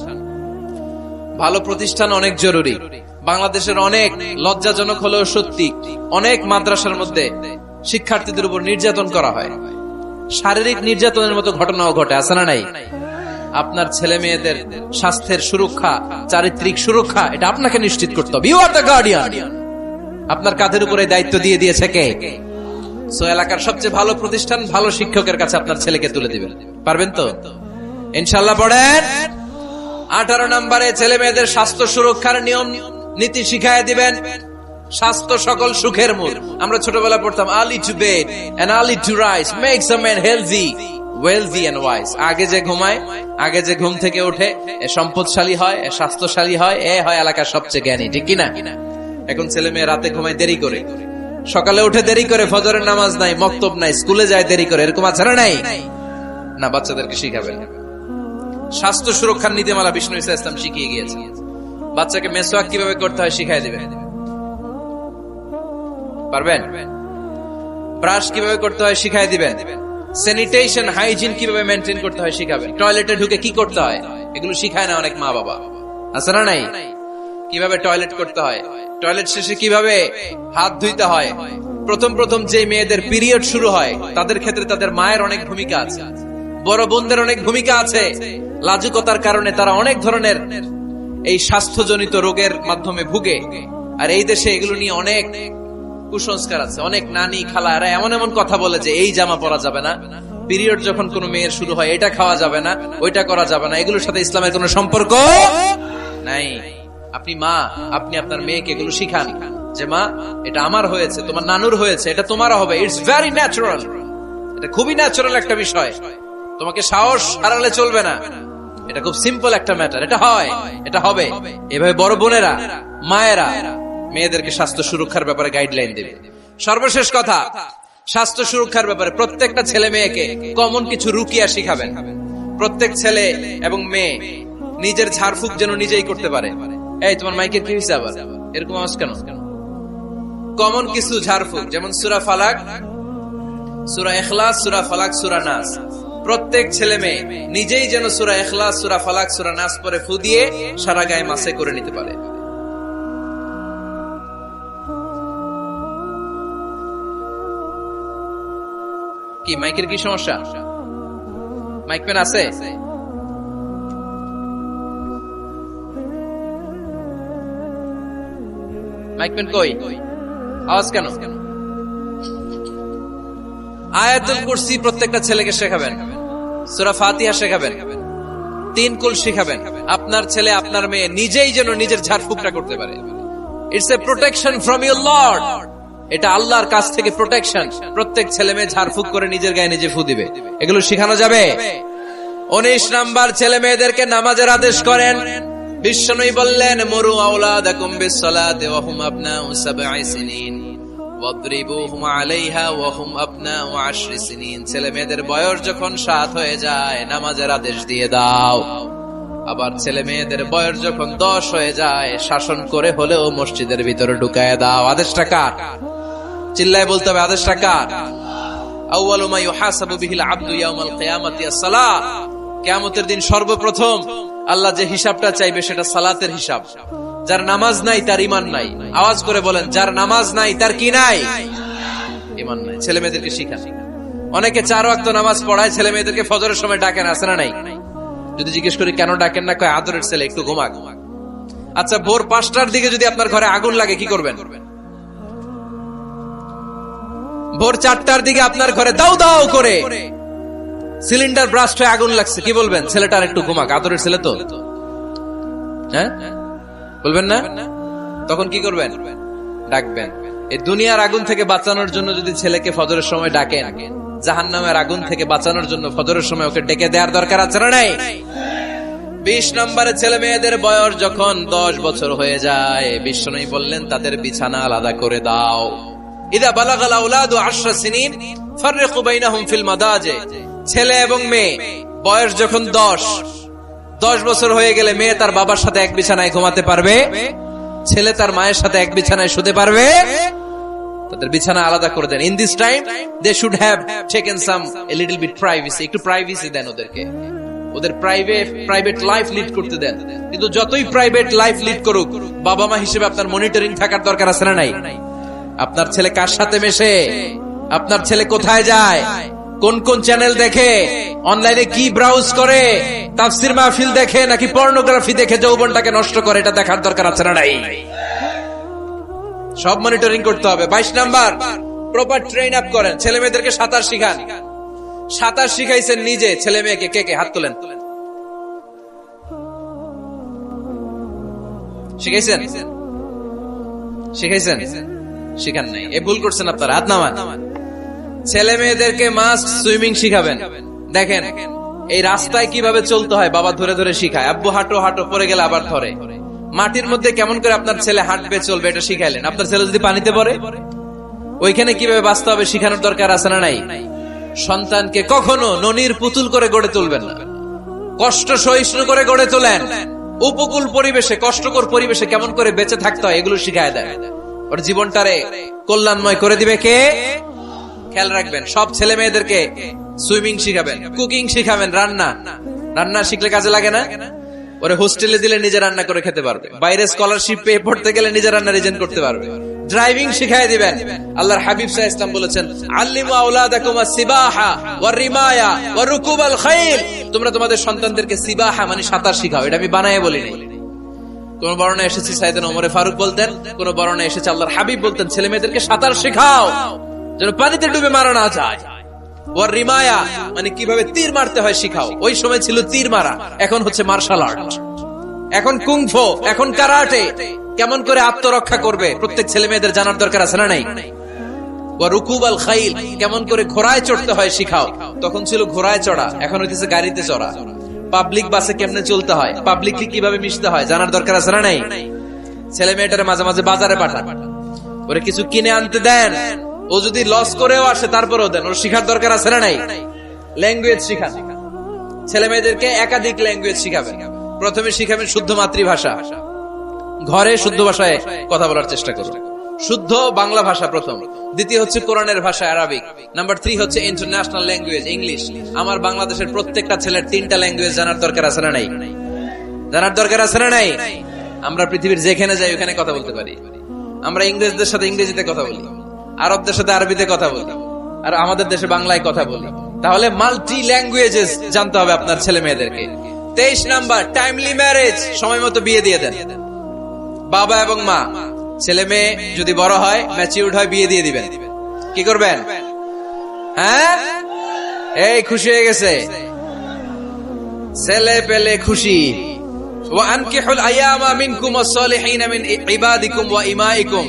ভালো প্রতিষ্ঠান অনেক জরুরি। বাংলাদেশের অনেক লজ্জাজনক হলেও সত্যি, অনেক মাদ্রাসার মধ্যে শিক্ষার্থীদের উপর নির্যাতন করা হয়, শারীরিক নির্যাতনের মতো ঘটনাও ঘটে, আছে না নাই? আপনার ছেলে মেয়েদের স্বাস্থ্যের সুরক্ষা, চারিত্রিক সুরক্ষা, এটা আপনাকে নিশ্চিত করতে হবে। You are the guardian. আপনার কাঁধের উপরে দায়িত্ব দিয়ে দিয়েছে কে? সো এলাকার সবচেয়ে ভালো প্রতিষ্ঠান, ভালো শিক্ষকের কাছে আপনার ছেলেকে তুলে দিবেন। পারবেন তো? ইনশাআল্লাহ। পড়েন। 18 নম্বরে ছেলে মেয়েদের স্বাস্থ্য সুরক্ষার নিয়ম নীতি শিখায় দিবেন। স্বাস্থ্য সকল সুখের মূল। আমরা ছোটবেলা পড়তাম early to bed and early to rise makes a man healthy, wealthy and wise. আগে যে ঘুমায়, আগে যে ঘুম থেকে ওঠে, এ সম্পদশালী হয়, এ স্বাস্থ্যশালী হয়, এ হয় এলাকার সবচেয়ে জ্ঞানী, ঠিক কিনা? এখন ছেলে মেয়ে রাতে ঘুমায় দেরি করে, সকালে উঠে দেরি করে, ফজরের নামাজ নাই, মক্তব নাই, স্কুলে যায় দেরি করে, এরকম আছে না নাই? না, বাচ্চাদেরকে শিখাবেন। স্বাস্থ্য সুরক্ষার নীতিমালা বিষ্ণু ঈসা ইসলাম শিখিয়ে গিয়েছে। বাচ্চাকে মেসওয়াক কিভাবে করতে হয় শিখাই দিবেন। পারবেন? ব্রাশ কিভাবে করতে হয় শিখাই দিবেন। স্যানিটেশন, হাইজিন কিভাবে মেনটেন করতে হয় শিখাবেন। টয়লেটে ঢুকে কি করতে হয় এগুলো শিখায় না অনেক মা বাবা, আছে না নাই? কিভাবে টয়লেট করতে হয়, টয়লেট শেষে কিভাবে হাত ধুইতে হয়। প্রথম যে মেয়েদের পিরিয়ড শুরু হয় তাদের ক্ষেত্রে তাদের মায়ের অনেক ভূমিকা আছে, বড় বোনদের অনেক ভূমিকা আছে। লাজুকতার কারণে তারা অনেক ধরনের এই স্বাস্থ্যজনিত রোগের মাধ্যমে ভুগে। আর এই দেশে এগুলো নিয়ে অনেক কুসংস্কার আছে। অনেক নানি খালা এরা এমন এমন কথা বলে যে এই জামা পরা যাবে না, পিরিয়ড যখন কোনো মেয়ের শুরু হয় এটা খাওয়া যাবে না, ওইটা করা যাবে না। এগুলোর সাথে ইসলামের কোনো সম্পর্ক নাই। আপনি মা, আপনি আপনার মেয়েকে এগুলো শিখান যে মা, এটা আমার হয়েছে, তোমার নানুর হয়েছে, এটা তোমারও হবে। It's very natural. এটা খুবই ন্যাচারাল একটা বিষয়। তোমাকে সাহস হারালে চলবে না। এটা খুব সিম্পল একটা ম্যাটার। এটা হয়, এটা হবে। এভাবে বড় বোনেরা, মায়েরা মেয়েদেরকে স্বাস্থ্য সুরক্ষার ব্যাপারে গাইডলাইন দেবে। সর্বশেষ কথা, স্বাস্থ্য সুরক্ষার ব্যাপারে প্রত্যেকটা ছেলে মেয়েকে কমন কিছু রুকিয়া শিখাবেন। প্রত্যেক ছেলে এবং মেয়ে নিজের ঝাড়ফুঁক যেন নিজেই করতে পারে। এই তোমার মাইকের কি হয়েছে আবার এরকম আওয়াজ কেন? কমন কিছু ঝাড়ফুঁক, যেমন সূরা ফালাক, সূরা ইখলাস, সূরা ফালাক, সূরা নাস। প্রত্যেক ছেলে মেয়ে নিজেই যেন সূরা ইখলাস, সূরা ফালাক, সূরা নাস পরে ফু দিয়ে সারা গায়ে মাসে করে নিতে পারে। কি মাইকের কি সমস্যা? মাইক পেন আছে? মাইক পেন কই? আওয়াজ কেন? আয়াতুল কুরসি প্রত্যেকটা ছেলেকে শেখাবেন, সূরা ফাতিহা শেখাবেন, 3 কুল শেখাবেন। আপনার ছেলে আপনার মেয়ে নিজেই যেন নিজের ঝাড়ফুঁকটা করতে পারে। It's a protection from your Lord. এটা আল্লাহর কাছ থেকে প্রোটেকশন। প্রত্যেক ছেলে মেয়ে ঝাড়ফুঁক করে নিজের গায়ে নিজে ফু দিবে। এগুলো শেখানো যাবে। 19 নাম্বার, ছেলে মেয়েদেরকে নামাজের আদেশ করেন। বিশ্বনবী বললেন, মুরু আওলাদাকুম বিসসালাতি ওয়া হুম আবনাউ 7 সিনিন ওয়াদরিবুহুম আলাইহা ওয়া হুম আবনাউ 10 সিনিন। ছেলে মেয়েদের বয়স যখন 7 হয়ে যায় নামাজের আদেশ দিয়ে দাও। আবার ছেলে মেয়েদের বয়স যখন 10 হয়ে যায় শাসন করে হলেও মসজিদের ভিতরে ঢুকায় দাও। আদেশটা কার? চিল্লায় বলতে হবে, আদেশটা কার? আউয়ালু মা ইউহাসাবু বিহিল আবদু ইয়াউমাল কিয়ামাতি আস-সালাহ। কিয়ামতের দিন সর্বপ্রথম আল্লাহ যে হিসাবটা চাইবে সেটা সালাতের হিসাব। যার নামাজ নাই তার ঈমান নাই। আওয়াজ করে বলেন, যার নামাজ নাই তার কি নাই? ঈমান নাই। ছেলে মেয়েদেরকে শিখান। অনেকে 4 ওয়াক্ত নামাজ পড়ায়, ছেলে মেয়েদেরকে ফজরের সময় ডাকেন, আছে না নাই? যদি জিজ্ঞেস করি কেন ডাকেন না, কয় আদরের ছেলে, একটু ঘুমাক। আচ্ছা, ভোর 5টার দিকে যদি আপনার ঘরে আগুন লাগে কি করবেন? ভোর 4টার দিকে আপনার ঘরে দাউ দাউ করে সিলিন্ডার ব্রাস্ট হয়ে আগুন লাগছে, কি বলবেন? ছেলেটার একটু ঘুমাক, আদরের ছেলে তো। হ্যাঁ বলবেন না? তখন কি করবেন? ডাকবেন। এই দুনিয়ার আগুন থেকে বাঁচানোর জন্য যদি ছেলেকে ফজরের সময় ডাকেন, জাহান্নামের আগুন থেকে বাঁচানোর জন্য ফজরের সময় ওকে ডেকে দেওয়ার দরকার আছে না নাই? 20 নম্বরে, ছেলে মেয়েদের বয়স যখন 10 বছর হয়ে যায় বিশ্বনবী বললেন তাদের বিছানা আলাদা করে দাও। ইদা বালাগাল আওলাদু 10 সিনিন ফাররিকু বাইনাহুম ফিল মাদাজি। ছেলে এবং মেয়ে বয়স যখন 10 বছর হয়ে গেলে মেয়ে তার বাবার সাথে এক বিছানায় ঘুমাতে পারবে, ছেলে তার মায়ের সাথে এক বিছানায় শুতে পারবে। তাদের বিছানা আলাদা করে দেন। In this time they should have taken some a little bit privacy, একটু প্রাইভেসি দেন ওদেরকে, ওদের প্রাইভেট লাইফ লিড করতে দেন। কিন্তু যতই প্রাইভেট লাইফ লিড করুক, বাবা মা হিসেবে আপনার মনিটরিং থাকার দরকার আছে না নাই? আপনার ছেলে কার সাথে মেশে, আপনার ছেলে কোথায় যায়, কোন কোন চ্যানেল দেখে, অনলাইনে কি ব্রাউজ করে, তাফসির মাহফিল দেখে নাকি পর্নোগ্রাফি দেখে যৌবনটাকে নষ্ট করে, এটা দেখার দরকার আছে না নাই? সব মনিটরিং করতে হবে। 22 নাম্বার, প্রপার ট্রেন আপ করেন। ছেলে মেয়েদেরকে সাঁতার শিখান। সাঁতার শিখাইছেন নিজে, ছেলে মেয়েকে কে কে হাত তোলেন? শিখাইছেন? শিখাইছেন? শিখান নাই, এ ভুল করছেন আপনারা, হাত নামান। ছেলে মেয়েদেরকে মাস্ট সুইমিং শিখাবেন। দেখেন এই রাস্তায় কিভাবে চলতে হয় বাবা ধরে ধরে শিখায়। আব্বু হাঁটো হাঁটো, পরে গেলে আবার ধরে। মাটির মধ্যে কেমন করে আপনার ছেলে হাঁটবে চলবে এটা শিখাইলেন। আপনার ছেলে যদি পানিতে পড়ে, ওইখানে কিভাবে বাঁচতে হবে শিখানোর দরকার আছে না নাই? সন্তানকে কখনো ননির পুতুল করে গড়ে তুলবেন না, কষ্ট সহিষ্ণু করে গড়ে তোলেন। উপকূল পরিবেশে, কষ্টকর পরিবেশে কেমন করে বেঁচে থাকতে হয় এগুলো শিখায় দেয়। ওর জীবনটারে কল্যাণময় করে দিবে কে? খেয়াল রাখবেন, সব ছেলে মেয়েদেরকে সুইমিং শিখাবেন, কুকিং শিখাবেন, রান্না শিখলে কাজে লাগে না? ওরে হোস্টেলে দিলে নিজে রান্না করে খেতে পারবে, বাইরে স্কলারশিপ পেয়ে পড়তে গেলে নিজে রান্না রিজেন করতে পারবে। ড্রাইভিং শিখাই দিবেন। আল্লাহর হাবিব সাল্লাল্লাহু আলাইহি ওয়াসাল্লাম বলেছেন, আল্লিমু আওলাদাকুম আস-সিবাহা ওয়ার রিমায়া ওয়া রুকুবাল খাইল। তোমরা তোমাদের সন্তানদেরকে সিবাহা মানে সাঁতার শিখাও। এটা আমি বানায়ে বলি নাই। কোন বর্ণনায় এসেছে সাইয়েদনা ওমর ফারুক বলতেন, কোন বর্ণনায় এসেছে আল্লাহর হাবিব বলতেন, ছেলে মেয়েদেরকে সাঁতার শেখাও যেন পানিতে ডুবে মারা না যায়। ওয়ার রিমায়া মানে কিভাবে তীর মারতে হয় শিখাও। ওই সময় ছিল তীর মারা, এখন হচ্ছে মার্শাল আর্ট, এখন কুংফু, এখন কারাটে। কেমন করে আত্মরক্ষা করবে প্রত্যেক ছেলে মেয়েদের জানার দরকার আছে না নাই? ওয়া রুকুবাল খাইল, কেমন করে ঘোড়ায় চড়তে হয় শিখাও। তখন ছিল ঘোড়ায় চড়া, এখন হইতেছে গাড়িতে চড়া। পাবলিক বাসে কেমনে চলতে হয়, পাবলিকলি কিভাবে মিশতে হয় জানার দরকার আছে না নাই? ছেলে মেয়েটারে মাঝে মাঝে বাজারে পাঠান, ওরে কিছু কিনে আনতে দেন। ও যদি লস করেও আসে তারপরেও দেন, ওর শিখার দরকার আছে না নাই? ল্যাঙ্গুয়েজ শিখান। ছেলে মেয়েদেরকে একাধিক ল্যাঙ্গুয়েজ শিখাবেন। প্রথমে শিখাবেন শুদ্ধ মাতৃভাষা, ঘরে শুদ্ধ ভাষায় কথা বলার চেষ্টা করুন। শুদ্ধ বাংলা ভাষা প্রথম। দ্বিতীয় হচ্ছে কোরআনের ভাষা আরবিক। নাম্বার 3 হচ্ছে ইন্টারন্যাশনাল ল্যাঙ্গুয়েজ ইংলিশ। আমার বাংলাদেশের প্রত্যেকটা ছেলের 3টা ল্যাঙ্গুয়েজ জানার দরকার আছে না নাই? জানার দরকার আছে না নাই? আমরা পৃথিবীর যেখানে যাই ওখানে কথা বলতে পারি। আমরা ইংরেজদের সাথে ইংরেজিতে কথা বলি, আরবদের সাথে আরবিতে কথা বলি, আর আমাদের দেশে বাংলায় কথা বলি। তাহলে মাল্টি ল্যাঙ্গুয়েজেস জানতে হবে আপনার ছেলে মেয়েদেরকে। 23 নাম্বার, টাইমলি ম্যারেজ, সময় মতো বিয়ে দিয়ে দেন। বাবা এবং মা, ছেলে মেয়ে যদি বড় হয়, ম্যাচিউরড হয়, বিয়ে দিয়ে দিবেন। কি করবেন? হ্যাঁ, এই খুশি হয়ে গেছে, ছেলে পেলে খুশি। ওয়া আনকিহুল আয়ামা মিনকুম ওয়াস-সালিহিনা মিন ইবাদিকুম ওয়া ইমাইকুম।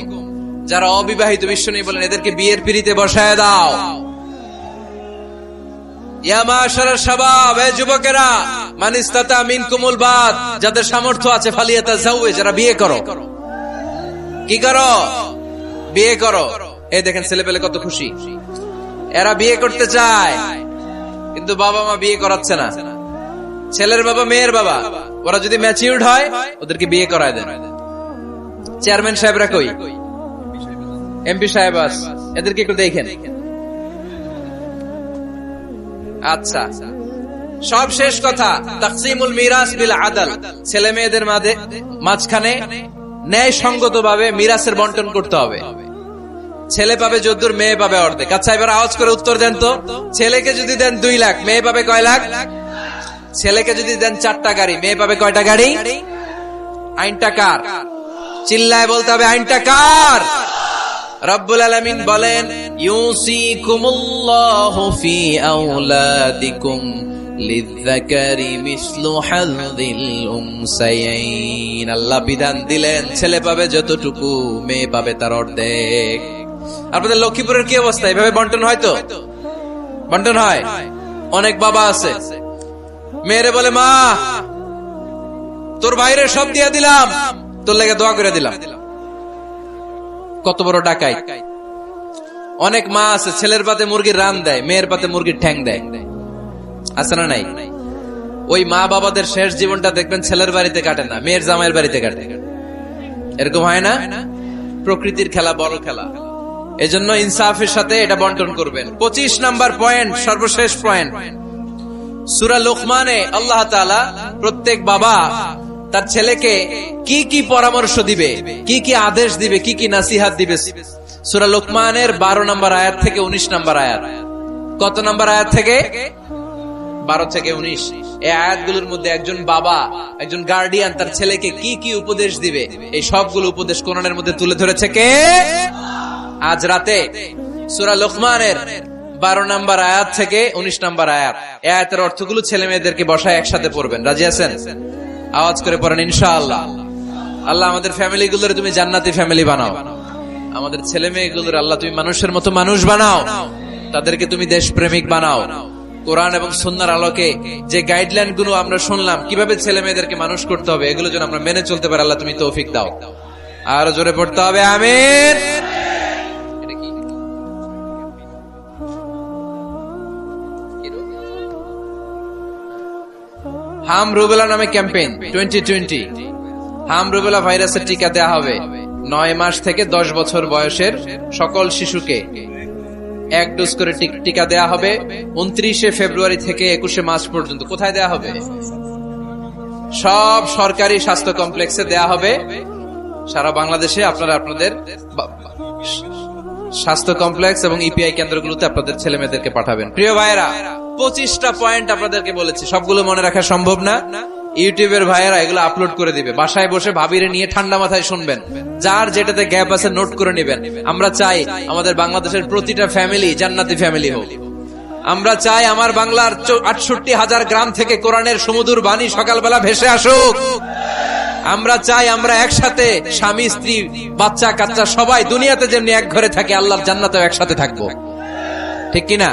যারা অবিবাহিত, বিশ্বনবী বলেন এদেরকে বিয়ের পিঁড়িতে বসায় দাও। ইয়া মাশারাশ শাবাব, হে যুবকেরা, মান ইসতাতা মিনকুমুল বাত, যাদের সামর্থ্য আছে, ফালিয়াতাজাওয়াজ, যারা বিয়ে করো। কি করো? বিয়ে করো। এই দেখেন ছেলে পেলে কত খুশি, এরা বিয়ে করতে চায়, কিন্তু বাবা মা বিয়ে করাচ্ছে না। ছেলের বাবা মেয়ের বাবা, ওরা যদি ম্যাচিউরড হয় ওদেরকে বিয়ে করায় দেন। চেয়ারম্যান সাহেবরা কই? এমপি সাহেব আস, এদেরকে একটু দেখেন। আচ্ছা, সব শেষ কথা, তাকসিমুল মিরাস বিল আদল। ছেলে মেয়েদের মাঝখানে ন্যায় সঙ্গত ভাবে মিরাসের বন্টন করতে হবে। ছেলে পাবে যদ্দুর, মেয়ে পাবে অর্ধেক। আচ্ছা, এবার আওয়াজ করে উত্তর দেন তো, ছেলেকে যদি দেন 2 লাখ, মেয়ে পাবে কয় লাখ? ছেলেকে যদি দেন 4টা গাড়ি, মেয়ে পাবে কয়টা গাড়ি? আইনটা কার? চিল্লায় বলতে হবে, আইনটা কার? রব্বুল আলামিন বলেন, ইউসিকুমুল্লাহু ফি আওলাদিকুম লিযযাকারি মিসলু হাযযিল উনসায়াইন। আল্লাহ বিধান দিলেন, ছেলে পাবে যতটুকু, মেয়ে পাবে তার অর্ধেক। আপনাদের লক্ষ্মীপুরের কি অবস্থা? এভাবে বন্টন হয় তো? বন্টন হয়? অনেক বাবা আছে, মেয়েরে বলে, মা তোর বাইরে সব দিয়ে দিলাম, তোর লেগে দোয়া করে দিলাম। কত বড় ডাকাই! অনেক মা আছে ছেলের পাতে মুরগির রান দেয়, মেয়ের পাতে মুরগির ঠ্যাং দেয়। আছে না নাই? ওই মা বাবাদের শেষ জীবনটা দেখবেন ছেলের বাড়িতে কাটে না, মেয়ের জামাইয়ের বাড়িতে কাটে। এরকম হয় না? প্রকৃতির খেলা বড় খেলা, এজন্য ইনসাফের সাথে এটা বন্টন করবেন। 25 নাম্বার পয়েন্ট, সর্বশেষ পয়েন্ট, সূরা লোকমানে আল্লাহ তাআলা প্রত্যেক বাবা তার ছেলেকে কি কি পরামর্শ দিবে, কি কি আদেশ দিবে, কি কি নাসিহাত দিবে, সূরা লোকমানের 12 নম্বর আয়াত থেকে 19 নম্বর আয়াত। কত নম্বর আয়াত থেকে? 12 থেকে 19। এই আয়াতগুলোর মধ্যে একজন বাবা, একজন গার্ডিয়ান তার ছেলেকে কি কি উপদেশ দিবে, এই সবগুলো উপদেশ কোরআনের মধ্যে তুলে ধরেছে কে? আজ রাতে সূরা লোকমানের 12 নম্বর আয়াত থেকে 19 নম্বর আয়াত, এই আয়াতের অর্থগুলো ছেলে মেয়েদেরকে বসায় একসাথে পড়বেন। রাজি আছেন? আওয়াজ করে পড়েন ইনশাআল্লাহ। আল্লাহ আমাদের ফ্যামিলি গুলোর তুমি জান্নাতি ফ্যামিলি বানাও, আমাদের ছেলে মেয়েগুলোর আল্লাহ তুমি মানুষের মতো মানুষ বানাও, তাদেরকে তুমি দেশপ্রেমিক বানাও। কোরআন এবং সুন্নাহর আলোকে যে গাইডলাইন গুলো আমরা শুনলাম কিভাবে ছেলে মেয়েদেরকে মানুষ করতে হবে, এগুলো যেন আমরা মেনে চলতে পারি, আল্লাহ তুমি তৌফিক দাও। আর জোরে পড়তে হবে আমিন। হাম রুবেলা নামে ক্যাম্পেইন 2020, হাম রুবেলা ভাইরাসের টিকা দেওয়া হবে 9 মাস থেকে 10 বছর বয়সের সকল শিশুকে 1 ডোজ করে টিকা দেওয়া হবে 29 ফেব্রুয়ারি থেকে 21 মার্চ পর্যন্ত। কোথায় দেওয়া হবে? সব সরকারি স্বাস্থ্য কমপ্লেক্সে দেওয়া হবে সারা বাংলাদেশে। আপনারা আপনাদের স্বাস্থ্য কমপ্লেক্স এবং ইপিআই কেন্দ্রগুলোতে আপনাদের ছেলে মেয়েদেরকে পাঠাবেন। প্রিয় ভাইয়েরা, 25টা পয়েন্ট আপনাদেরকে বলেছি, সবগুলো মনে রাখা সম্ভব না। ইউটিউবের ভাইয়েরা এগুলো আপলোড করে দিবে, বাসায় বসে ভাবিরে নিয়ে ঠান্ডা মাথায় শুনবেন, যার যেটাতে গ্যাপ আছে নোট করে নেবেন। আমরা চাই আমাদের বাংলাদেশের প্রতিটা ফ্যামিলি জান্নাতি ফ্যামিলি হোক। আমরা চাই আমার বাংলার 68,000 গ্রাম থেকে কোরআনের সুমধুর বাণী সকালবেলা ভেসে আসুক। আমরা চাই আমরা একসাথে স্বামী স্ত্রী বাচ্চা কাচ্চা সবাই দুনিয়াতে যেমনি এক ঘরে থাকে, আল্লাহর জান্নাতেও একসাথে থাকবো, ঠিক কিনা?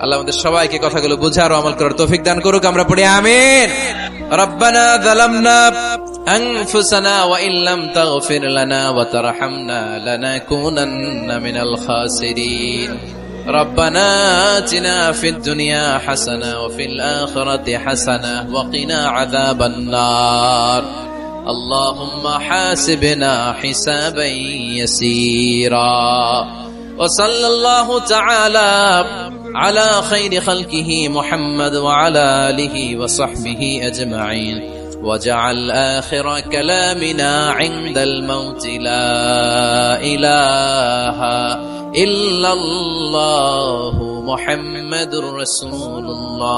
আল্লাহ আমাদের সবাইকে কথাগুলো বুঝার ও আমল করার তৌফিক দান করুক। আমরা পড়ি আমিন। রব্বানা যালামনা আনফুসানা ওয়া ইল্লাম তাগফির লানা ওয়া তারহামনা লানাকুনান্না মিনাল খাসিরিন। রব্বানা আতিনা ফিদ দুনিয়া হাসানা ওয়া ফিল আখিরাতি হাসানা ওয়া কিনা আযাবান নার। আল্লাহুম্মা হাসিবনা হিসাবান ইয়াসীরা। وصلى الله تعالى على خير خلقه محمد وعلى آله وصحبه أجمعين وجعل آخر كلامنا عند الموت لا إله إلا الله محمد رسول الله.